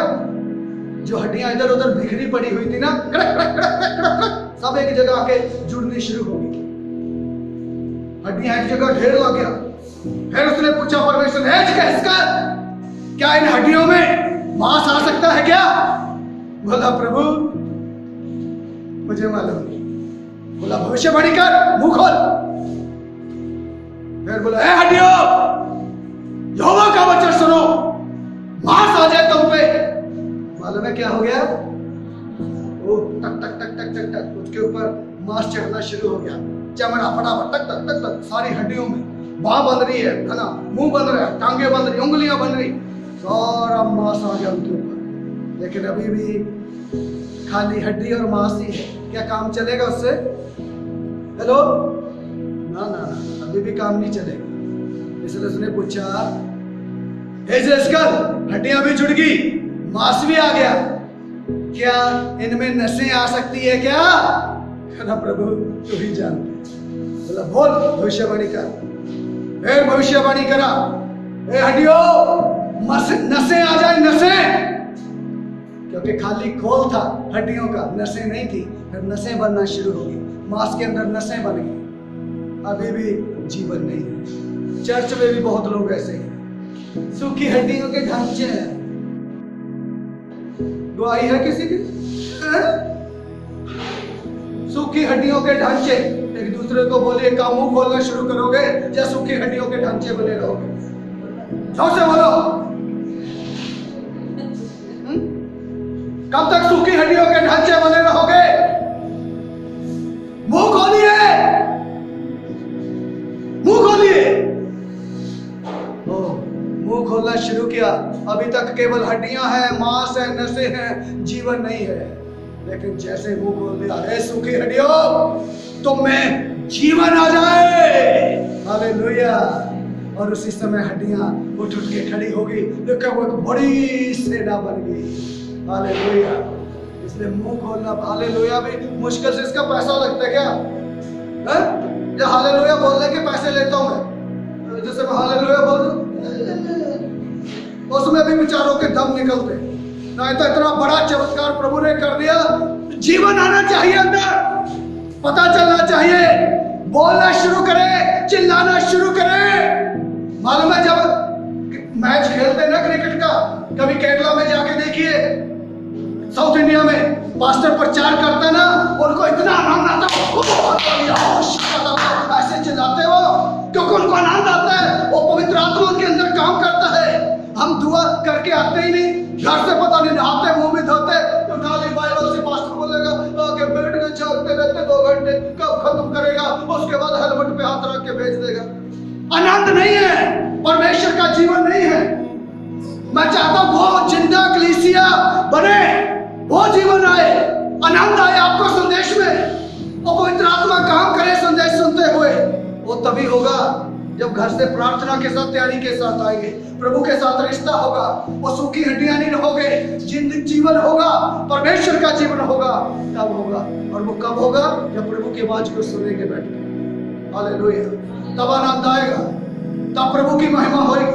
जो हड्डियां इधर उधर बिखरी पड़ी हुई थी ना, कड़क कड़क कड़क कड़क कड़क सब एक जगह आके जुड़नी शुरू हो गई। हड्डियां एक जगह ढेर लग गया। फिर उसने पूछा परमेश्वर है इसका, क्या इन हड्डियों में मांस आ सकता है क्या? बोला प्रभु मुझे मालूम नहीं। बोला भविष्यवाणी कर, मुंह खोल। फिर बोला ए हड्डियों यहोवा का वचन सुनो, मांस आ जाए तुम पे। मालूम है क्या हो गया? वो टक टक टक टक टक टक उसके ऊपर मांस चढ़ना शुरू हो गया। चमड़ा फटाफट टक टक टक टक सारी हड्डियों में। बाह बन रही है ना, मुंह बन रहा है, टांगे बन रही, उंगलियां बन रही, सारा मांस आ गया उनके ऊपर। लेकिन अभी भी खाली हड्डी और मांस ही है। क्या काम चलेगा उससे? हेलो ना ना ना, अभी भी काम नहीं चलेगा। इसलिए उसने पूछा यहेजकेल हड्डियां भी जुड़ गई, मांस भी आ गया, क्या इनमें नसें आ सकती है क्या? कहना प्रभु तू ही जानते। बोला बोल भविष्यवाणी कर। फिर भविष्यवाणी करा, ए हड्डियों नसें आ जाए, नसें। क्योंकि खाली खोल था हड्डियों का, नसें नहीं थी। फिर नसें बनना शुरू हो गई, मांस के अंदर नसें बन गई। अभी भी जीवन नहीं है। चर्च में भी बहुत लोग ऐसे हैं, सूखी हड्डियों के ढांचे हैं। गवाही है किसी की? सूखी हड्डियों के ढांचे। एक दूसरे को बोलिए का मुंह खोलना शुरू करोगे या सूखी हड्डियों के ढांचे बने रहोगे? जोर से बोलो। कब तक सूखी हड्डियों के ढांचे बने रहोगे? मुंह खोलिए, मुंह खोलिए। मुंह खोलना शुरू किया। अभी तक केवल हड्डियां हैं, मांस है, नसें हैं, जीवन नहीं है। लेकिन जैसे मुंह खोल दिया, हे सूखी हड्डियों तुम में जीवन आ जाए। हालेलुया। और उसी समय हड्डियां उठ उठ के खड़ी हो गई। देखो वो एक बड़ी सेना बन गई। हालेलुया। इसलिए मुंह खोलना, हालेलुया भी मुश्किल से इसका पैसा लगता है क्या? या हालेलुया बोलने के पैसे लेता हूं मैं? जैसे मैं हालेलुया बोल दूं उसमें भी विचारों के दम निकलते। नहीं तो इतना बड़ा चमत्कार प्रभु ने कर दिया, जीवन आना चाहिए अंदर, पता चलना चाहिए, बोलना शुरू करे, चिल्लाना शुरू करे। मालूम है जब मैच खेलते ना क्रिकेट का,
कभी केरला में जाके देखिए, साउथ इंडिया में पास्टर प्रचार करते ना, उनको इतना आनंद आता है, ऐसे चिल्लाते हो क्योंकि उनको आनंद आता है, वो पवित्र आत्मा उनके अंदर काम करता है। हम दुआ करके आते ही नहीं, घर से पता नहीं नहाते, मुंह में धोते, तो खाली बाइबल से पास्टर बोलेगा आगे बैठ के झाँकते रहते 2 घंटे, कब खत्म करेगा, उसके बाद हेलमेट पे हाथ रख के भेज देगा। आनंद नहीं है, परमेश्वर का जीवन नहीं है। मैं चाहता हूं वो जिंदा कलीसिया बने, वो जीवन आए, आनंद आए आपको संदेश में, और पवित्र आत्मा काम करे संदेश सुनते हुए। वो तभी होगा जब घर से प्रार्थना के साथ, तैयारी के साथ आएंगे, प्रभु के साथ रिश्ता होगा, वो सूखी हड्डियां नहीं रहोगे, जीवन होगा, परमेश्वर का जीवन होगा, तब होगा। और वो कब होगा? जब प्रभु की आवाज को सुनेंगे बैठ के, हालेलुया। तब आनंद आएगा, तब प्रभु की महिमा होगी,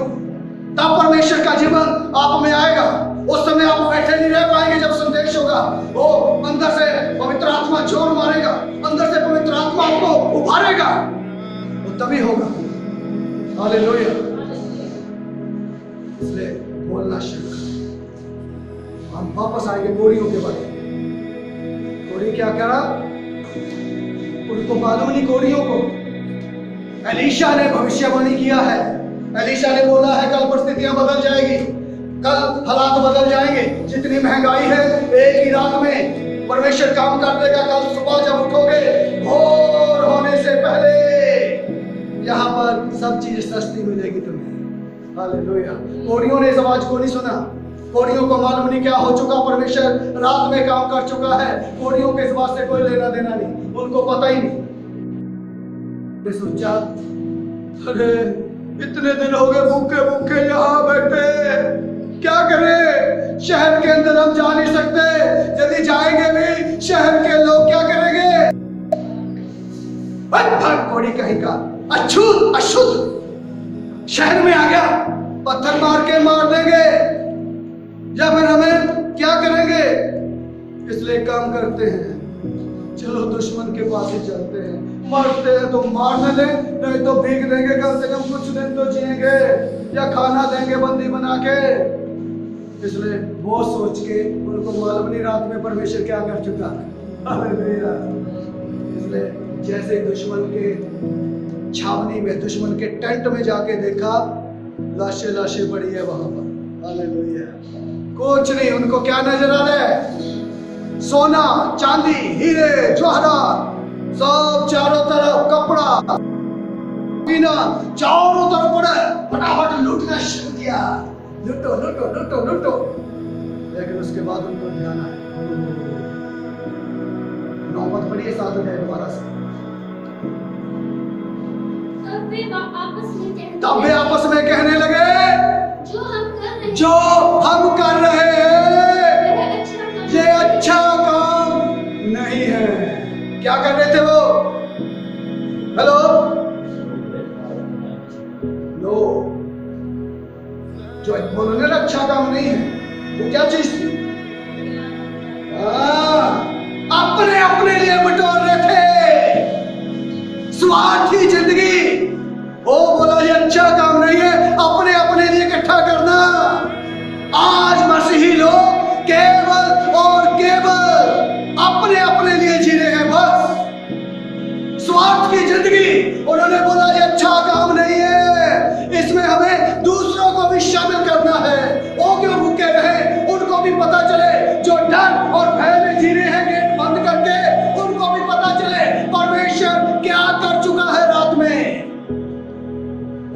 तब परमेश्वर का जीवन आप में आएगा। उस समय आप बैठे नहीं रह पाएंगे जब संदेश होगा, वो अंदर से पवित्र आत्मा जोर मारेगा, अंदर से पवित्र आत्मा आपको उभारेगा, वो तभी होगा। हालेलुया। इसलिए बोलना शुरू करें। हम वापस आएंगे कोरियों के बारे में। कोरी क्या करा? उनको मालूम नहीं कोरियों को। एलीशा ने भविष्यवाणी किया है, एलीशा ने बोला है कल परिस्थितियां बदल जाएगी, कल हालात बदल जाएंगे, जितनी महंगाई है एक ही रात में परमेश्वर काम कर देगा। कल सुबह जब उठोगे भोर होने से पहले यहाँ पर सब चीज सस्ती मिलेगी तुम्हें। हालेलुया। कोरियों ने इस आवाज को नहीं सुना, कोरियों को मालूम नहीं क्या हो चुका, परमेश्वर रात में काम कर चुका है, कोरियों के इस बात से कोई लेना देना नहीं, उनको पता ही नहीं। सोचा अरे इतने दिन हो गए भूखे भूखे यहाँ बैठे, क्या करें? शहर के अंदर हम जा नहीं सकते, यदि जाएंगे भी शहर के लोग क्या करेंगे? कोड़ी कहीं का अछूत अशुद्ध शहर में आ गया, पत्थर मार के मार देंगे, या फिर हमें क्या करेंगे? इसलिए काम करते हैं, चलो दुश्मन के पास ही चलते हैं, मरते हैं तो मारने दे, नहीं तो भीग देंगे, कम से कम कुछ दिन तो जिएंगे, या खाना देंगे बंदी बना के। इसलिए वो सोच के उनको मालूम नहीं रात में परमेश्वर क्या कर चुका है। इसलिए जैसे दुश्मन के छावनी में, दुश्मन के टेंट में जाके देखा, लाशें लाशें पड़ी है वहां पर। हालेलुया। कुछ नहीं, उनको क्या नजर आ रहा है? सोना चांदी हीरे जवाहरात सब चारों तरफ, कपड़ा पीना चारों तरफ पड़ा है, फटाफट लूटना शुरू किया, लूटो लूटो लूटो लूटो। लेकिन उसके बाद उनको ध्यान आया, नौबत पड़ी है 7 अध्याय दोबारा से। तब वे आपस में कहने लगे जो हम कर रहे हैं ये अच्छा काम नहीं है। क्या कर रहे थे वो? हेलो लो, जो बोलने का अच्छा काम नहीं है, वो क्या चीज थी? अपने अपने लिए बटोर रहे थे, स्वार्थी जिंदगी। वो बोला ये अच्छा काम नहीं है, अपने अपने लिए इकट्ठा करना। आज मसीही लोग केवल और केवल अपने अपने लिए जी रहे हैं, बस स्वार्थ की जिंदगी। उन्होंने बोला ये अच्छा काम नहीं है, इसमें हमें दूसरों को भी शामिल करना है। वो क्यों भूखे रहे, उनको भी पता चले, जो डर और भय में जी रहे हैं गेट बंद करके, उनको भी पता चले परमेश्वर क्या कर चुका है रात में।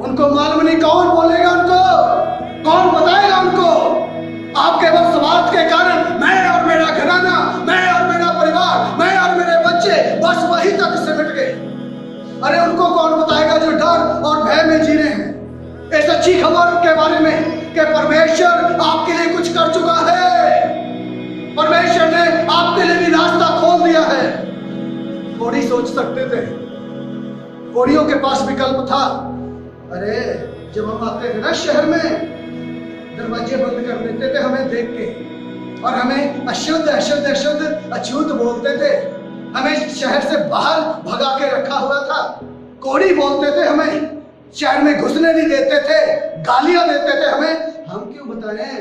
उनको मालूम नहीं, कौन बोलेगा उनको, कौन बताएगा उनको? आपके बस स्वार्थ के कारण मैं और मेरा घराना, मैं और मेरा परिवार, मैं और मेरे बच्चे बस वहीं तक सिमट गए। अरे उनको कौन बताएगा जो डर और भय में जी रहे हैं इस अच्छी खबर के बारे में कि परमेश्वर आपके लिए कुछ कर चुका है, परमेश्वर ने आपके लिए भी रास्ता खोल दिया है। कोड़ी सोच सकते थे, कोड़ियों के पास विकल्प था। अरे जब हम आते थे ना शहर में, दरवाजे बंद कर देते थे हमें देख के, और हमें अशुद्ध अशुद्ध अशुद्ध अछूत बोलते थे, हमें शहर से बाहर भगा के रखा हुआ था, कोड़ी बोलते थे, हमें शहर में घुसने नहीं देते थे, गालियां देते थे हमें। हम क्यों बताएं?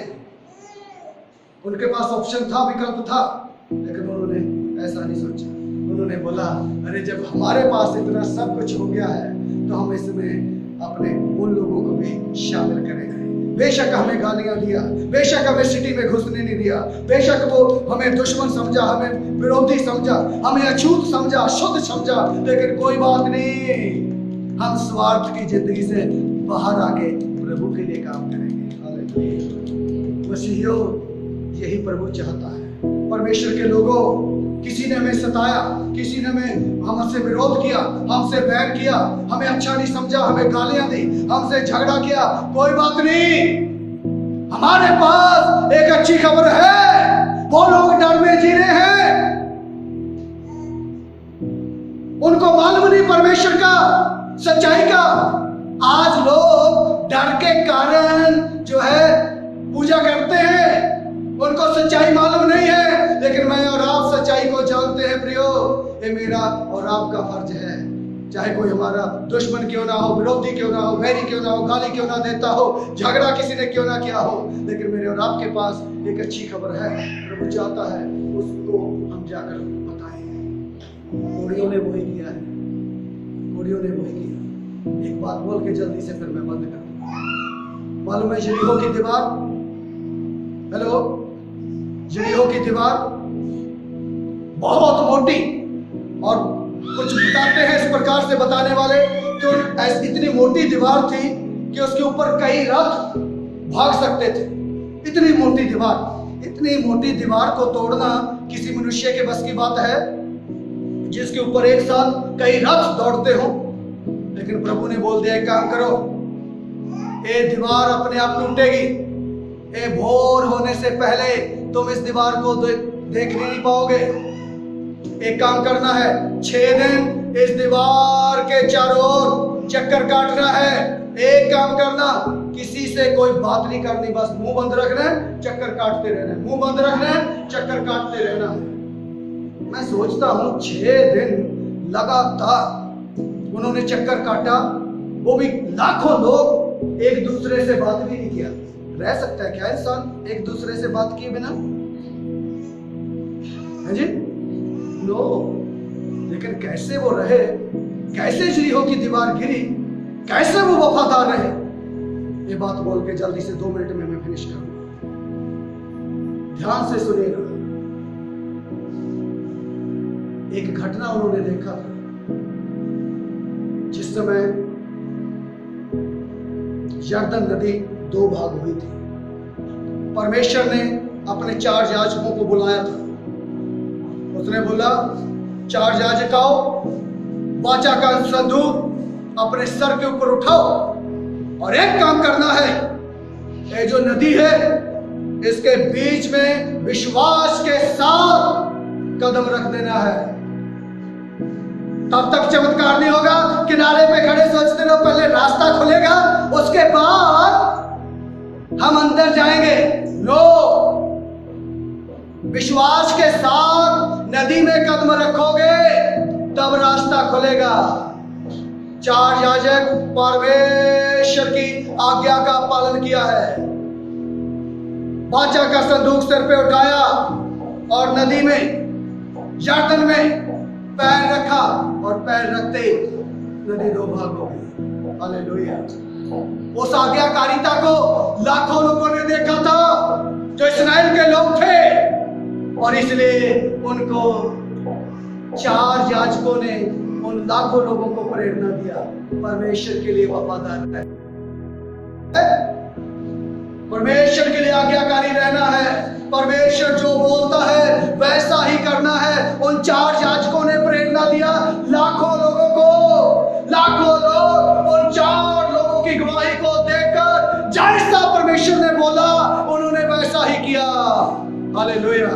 उनके पास ऑप्शन था, विकल्प था, लेकिन उन्होंने ऐसा नहीं सोचा। उन्होंने बोला अरे जब हमारे पास इतना सब कुछ हो गया है तो हम इसमें अपने उन लोगों को भी शामिल करेंगे। बेशक हमें गालियां दिया, बेशक हमें सिटी में घुसने नहीं दिया, बेशक वो हमें दुश्मन समझा, हमें विरोधी समझा, हमें अछूत समझा, अशुद्ध समझा, लेकिन कोई बात नहीं, हम स्वार्थ की जिंदगी से बाहर आके प्रभु के लिए काम करेंगे। हालेलुया। मसीहियों, यही प्रभु चाहता है। परमेश्वर के लोगों, किसी ने हमें सताया, किसी ने हमें हमसे विरोध किया, हमसे बैर किया, हमें अच्छा नहीं समझा, हमें गालियां दी, हमसे झगड़ा किया, कोई बात नहीं, हमारे पास एक अच्छी खबर है। वो लोग डर में जी रहे हैं, उनको मालूम नहीं परमेश्वर का, सच्चाई का। आज लोग डर के कारण जो है पूजा करते हैं, उनको सच्चाई मालूम नहीं है, लेकिन मैं और आप सच्चाई को जानते हैं प्रियो। ये मेरा और आपका फर्ज है, चाहे कोई हमारा दुश्मन क्यों ना हो, विरोधी क्यों ना हो, वैरी क्यों ना हो, गाली क्यों ना देता हो, झगड़ा किसी ने क्यों ना किया हो, लेकिन मेरे और आपके पास एक अच्छी खबर है। प्रभु चाहता है उसको हम जाकर बताएं। कोड़ियों ने वही किया है, कोड़ियों ने वही किया। एक बात बोल के जल्दी से फिर मैं बंद कर दूं। मालूम है यरीहो की दीवार, हेलो, यरीहो की दीवार बहुत मोटी, और कुछ बताते हैं इस प्रकार से बताने वाले कि ऐसी इतनी मोटी दीवार थी कि उसके ऊपर कई रथ भाग सकते थे। इतनी मोटी दीवार, इतनी मोटी दीवार को तोड़ना किसी मनुष्य के बस की बात है, जिसके ऊपर एक साथ कई रथ दौड़ते हो। लेकिन प्रभु ने बोल दिया, एक काम करो, ये दीवार अपने आप टूटेगी, ये भोर होने से पहले तुम इस दीवार को देख नहीं पाओगे। एक काम करना है, 6 दिन इस दीवार के चारों ओर चक्कर काटना है। एक काम करना, किसी से कोई बात नहीं करनी, बस मुंह बंद रखना है, चक्कर काटते रहना है, मुंह बंद रखना है, चक्कर काटते रहना है। मैं सोचता हूं 6 दिन लगातार उन्होंने चक्कर काटा, वो भी लाखों लोग, एक दूसरे से बात भी नहीं किया। रह सकता है क्या इंसान एक दूसरे से बात किए बिना? है जी? नो। लेकिन कैसे वो रहे, कैसे यरीहो की दीवार गिरी, कैसे वो वफादार रहे, ये बात बोल के जल्दी से 2 मिनट में मैं फिनिश करूंगा। ध्यान से सुनिएगा। एक घटना उन्होंने देखा था, जिस समय यरदन नदी 2 भाग हुई थी। परमेश्वर ने अपने 4 याजकों को बुलाया था। उसने बोला, 4 याजक आओ, वाचा का संदूक अपने सर के ऊपर उठाओ, और एक काम करना है, ये जो नदी है इसके बीच में विश्वास के साथ कदम रख देना है। तब तक चमत्कार नहीं होगा। किनारे पे खड़े सोचते रहो, पहले रास्ता खुलेगा उसके बाद हम अंदर जाएंगे। लो, विश्वास के साथ नदी में कदम रखोगे तब रास्ता खुलेगा। 4 याजक परमेश्वर की आज्ञा का पालन किया है। वाचा का संदूक सिर पे उठाया और नदी में, यरदन में पैर रखा, और पैर रखते नदी 2 भाग हो गई। हालेलुया। उस आज्ञाकारिता को लाखों लोगों ने देखा था जो इस्राएल के लोग थे, और इसलिए उनको 4 याजकों ने उन लाखों लोगों को प्रेरणा दिया परमेश्वर के लिए वफादार रहना, परमेश्वर के लिए आज्ञाकारी रहना है, परमेश्वर जो बोलता है वैसा ही करना है। उन 4 याजकों ने प्रेरणा दिया लाखों लोगों को। लाखों लोग उन 4 लोगों की गवाही को देखकर जैसा परमेश्वर ने बोला उन्होंने वैसा ही किया। हालेलुया।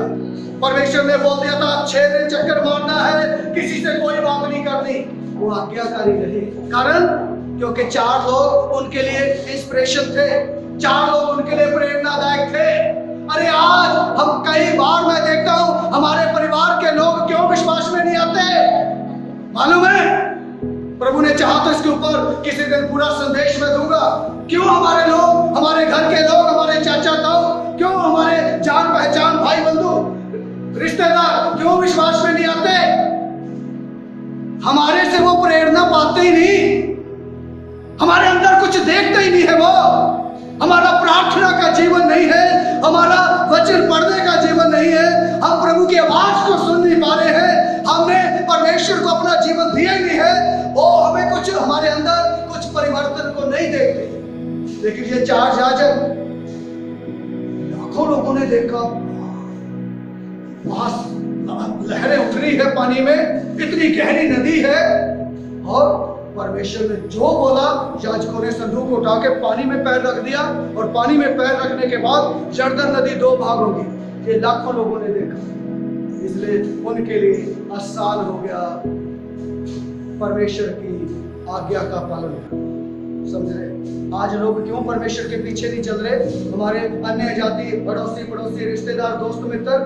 परमेश्वर ने बोल दिया था 6 दिन चक्कर मारना है, किसी से कोई बात नहीं करनी, वो आज्ञाकारी रहे। कारण क्योंकि 4 लोग उनके लिए इंस्पिरेशन थे, 4 लोग उनके लिए प्रेरणादायक थे। अरे आज हम कई बार मैं देखता हूं हमारे परिवार के लोग क्यों विश्वास में नहीं आते, मालूम है? प्रभु ने चाहा तो इसके ऊपर किसी दिन पूरा संदेश में दूंगा। क्यों हमारे लोग, हमारे घर के लोग, हमारे चाचा ताऊ, क्यों हमारे जान पहचान
रिश्तेदार क्यों विश्वास में नहीं आते? हमारे से वो प्रेरणा पाते ही नहीं, हमारे अंदर कुछ देखते ही नहीं है। वो हमारा प्रार्थना का जीवन नहीं है, हमारा वचन पढ़ने का जीवन नहीं है, हम प्रभु की आवाज को सुन नहीं पा रहे हैं, हमने परमेश्वर को अपना जीवन दिया ही नहीं है। वो हमें कुछ, हमारे अंदर कुछ परिवर्तन को नहीं देखते। लेकिन ये चार याजक, लाखों लोगों ने देखा वहां लहरें उठ रही है पानी में, इतनी गहरी नदी है, और परमेश्वर ने जो बोला, याजकों ने संदूक उठा के पानी में पैर रख दिया, और पानी में पैर रखने के बाद यरदन नदी दो भाग होगी। ये लाखों लोगों ने देखा, इसलिए उनके लिए आसान हो गया परमेश्वर की आज्ञा का पालन करना। समझ रहे? आज लोग क्यों परमेश्वर के पीछे नहीं चल रहे? हमारे अन्य जाति, पड़ोसी, रिश्तेदार, दोस्त, मित्र,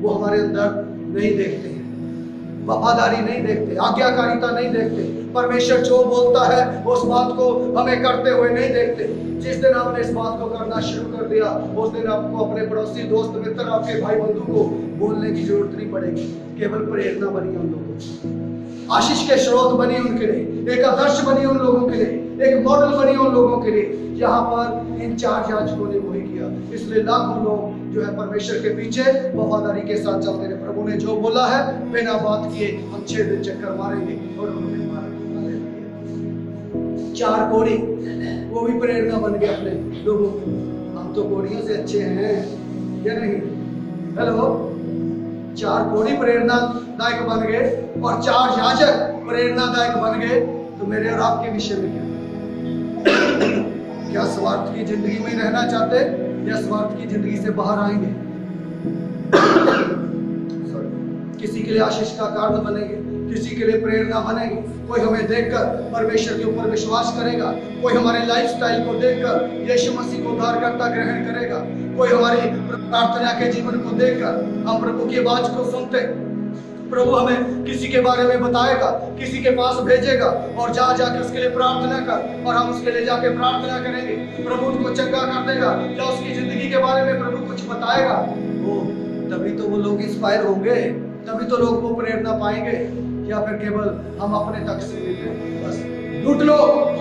वो हमारे अंदर नहीं देखते हैं, वफादारी नहीं देखते, आज्ञाकारिता नहीं देखते, परमेश्वर जो बोलता है उस बात को हमें करते हुए नहीं देखते। जिस दिन आपने इस बात को करना शुरू कर दिया, उस दिन आपको अपने पड़ोसी, दोस्त, मित्र, आपके भाई बंधु को बोलने की जरूरत नहीं पड़ेगी। केवल प्रेरणा बनी उन लोगों को, आशीष के स्रोत बनी उनके लिए, एक आदर्श बनी उन लोगों के लिए, एक मॉडल बनी उन लोगों के लिए। यहाँ पर इन चार याजकों ने वही किया। इसलिए लाखों लोग जो है परमेश्वर के पीछे वफादारी के साथ चलते रहे। प्रभु ने जो बोला है, बिना बात किए हम 6 दिन चक्कर मारेंगे, और उन्होंने मारा। चार कोड़ी, वो भी प्रेरणा बन गए अपने लोगों को। हम तो कोड़ियों से अच्छे हैं या नहीं? हेलो, चार कोड़ी प्रेरणादायक बन गए, और चार याजक प्रेरणादायक बन गए। तो मेरे और आपके विषय में क्या क्या स्वार्थ की जिंदगी में रहना चाहते, या स्वार्थ की जिंदगी से बाहर आएंगे? किसी के लिए आशीष का कारण बनेंगे, किसी के लिए प्रेरणा बनेंगे। कोई हमें देखकर परमेश्वर के ऊपर विश्वास करेगा, कोई हमारे लाइफस्टाइल को देखकर यीशु मसीह को उद्धारकर्ता ग्रहण करेगा, कोई हमारी प्रार्थना के जीवन को देखकर हम प्रभु की आवाज को सुनते, प्रभु हमें किसी के बारे में बताएगा, किसी के पास भेजेगा, और जा जाके उसके लिए प्रार्थना कर, और हम उसके लिए जाके प्रार्थना करेंगे, प्रभु उनको चंगा कर देगा, या उसकी जिंदगी के बारे में प्रभु कुछ बताएगा। वो तभी तो वो लोग इंस्पायर होंगे, तभी तो लोग वो प्रेरणा पाएंगे। या फिर केवल हम अपने तक सीमित हैं, बस लूट लो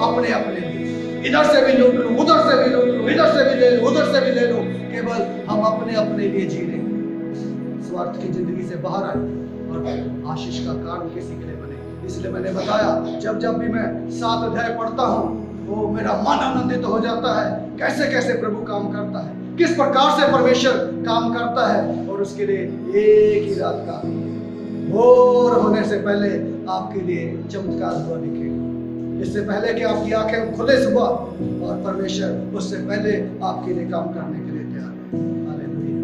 अपने अपने लिए, इधर से भी लूट लो, उधर से भी लूट लो, इधर से भी ले लो, उधर से भी ले लो, केवल हम अपने अपने लिए जी रहे हैं। स्वार्थ की जिंदगी से बाहर आए और आशीष का कारण किसी के लिए बने। इसलिए मैंने बताया, जब जब भी मैं 7 अध्याय पढ़ता हूँ, वो मेरा मन आनंदित हो जाता है। कैसे कैसे प्रभु काम करता है, किस प्रकार से परमेश्वर काम करता है, और उसके लिए एक ही रात का भोर होने से पहले आपके लिए चमत्कार हुआ दिखेगा। इससे पहले कि आपकी आंखें खुले सुबह, और परमेश्वर उससे पहले आपके लिए काम करने के लिए तैयार है। Hallelujah,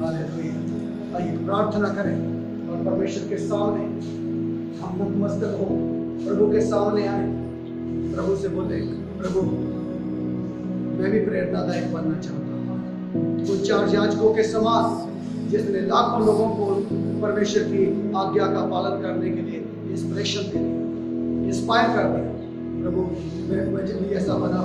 hallelujah. आइए प्रार्थना करें और परमेश्वर के सामने हम नतमस्तक हो, प्रभु के सामने आए, प्रभु से बोले, प्रभु मैं भी प्रेरणादायक बनना चाहता हूँ, उन 4 याजकों के समान, जिसने लाखों लोगों को परमेश्वर की आज्ञा का पालन करने के लिए इंस्पिरेशन दे दी, इंस्पायर कर दिया। प्रभु मैं जिंदगी ऐसा बना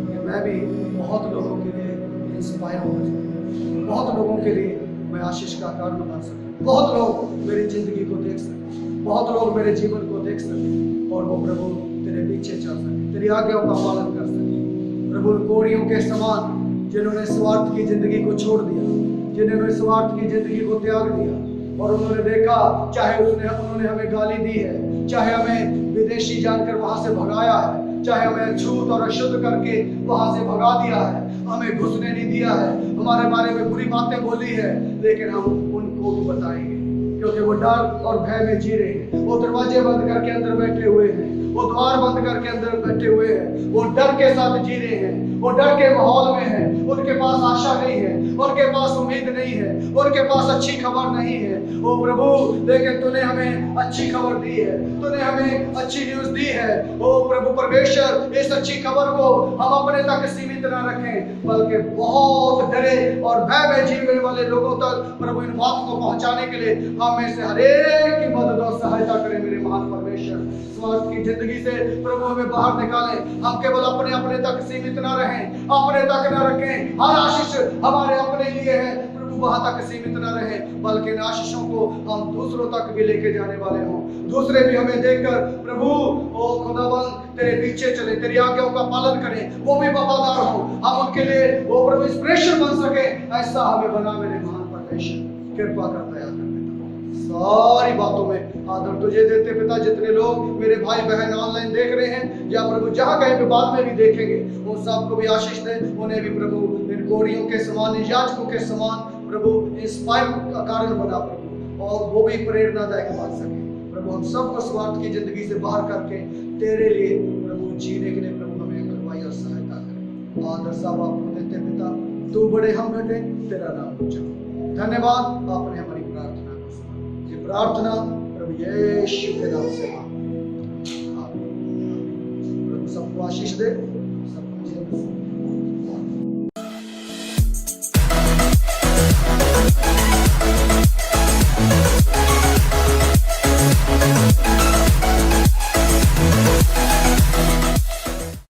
कि मैं भी बहुत लोगों के लिए इंस्पायर हो सकूं, बहुत लोगों के लिए मैं आशीष का कारण बन सकूं, बहुत लोग मेरी जिंदगी को देख सकें, बहुत लोग मेरे जीवन को देख सकें, और वो प्रभु तेरे पीछे चल सके, तेरी आज्ञाओं का पालन कर सके। प्रभु कोड़ियों के समान, जिन्होंने स्वार्थ की जिंदगी को छोड़ दिया, जिन्होंने स्वार्थ की जिंदगी को त्याग दिया, और उन्होंने देखा, चाहे उन्होंने हमें गाली दी है, चाहे हमें विदेशी जानकर वहां से भगाया है, चाहे हमें छूत और अशुद्ध करके वहां से भगा दिया है, हमें घुसने नहीं दिया है, हमारे बारे में बुरी बातें बोली है, लेकिन हम उनको भी बताएंगे, क्योंकि वो डर और भय में जी रहे हैं। वो दरवाजे बंद करके अंदर बैठे हुए हैं, वो द्वार बंद करके अंदर बैठे हुए हैं, वो डर के साथ जी रहे हैं, वो डर के माहौल में है, उनके पास आशा नहीं है, उनके पास उम्मीद नहीं है, उनके पास अच्छी खबर नहीं है। ओ प्रभु, लेकिन तूने हमें अच्छी खबर दी है, तूने हमें अच्छी न्यूज दी है। ओ प्रभु परमेश्वर, इस अच्छी खबर को हम अपने तक सीमित न रखें, बल्कि बहुत डरे और भय में जीने वाले लोगों तक प्रभु इन बात को पहुंचाने के लिए हम में से हर एक की मदद और सहायता करें। मेरे महान परमेश्वर, स्वार्थ की जिंदगी से प्रभु हमें बाहर निकालें, हम केवल अपने अपने तक सीमित न रहें, अपने तक न रखें। हर आशीष हमारे अपने लिए है प्रभु,
वहां तक सीमित न रहे, बल्कि इन आशीषों को हम दूसरों तक भी लेके जाने वाले हों। दूसरे भी हमें देखकर प्रभु ओ खुदाबंद तेरे पीछे चले, तेरी आज्ञाओं का पालन करें, वो भी वफादार हो, हम उनके लिए वो प्रभु इंस्पिरेशन बन सके। ऐसा हमें बना मेरे महान परमेश्वर, कृपा कर दया कर पिता। सारी बातों में आदर तुझे देते पिता। जितने लोग मेरे भाई बहन ऑनलाइन देख रहे हैं या प्रभु जहाँ कहीं पे बाद में भी देखेंगे, उन सबको भी आशीष दे, उन्हें भी प्रभु इन कोड़ियों के समान, इन याजकों के समान प्रभु इंस्पायर का कारण बना प्रभु, और वो भी प्रेरणादायक बन सके प्रभु। हम सबको स्वार्थ की जिंदगी से बाहर करके तेरे लिए प्रभु जीने के लिए प्रभु हमें अगुवाई और सहायता करे। आदर सब आपको देते पिता, तू बड़े हम बेटे, तेरा नाम ऊंचा। धन्यवाद, आपने हमारी प्रार्थना को सुना। ये प्रार्थना प्रभु यीशु के नाम से मांगते हैं। आमीन। प्रभु सबको आशीष दे।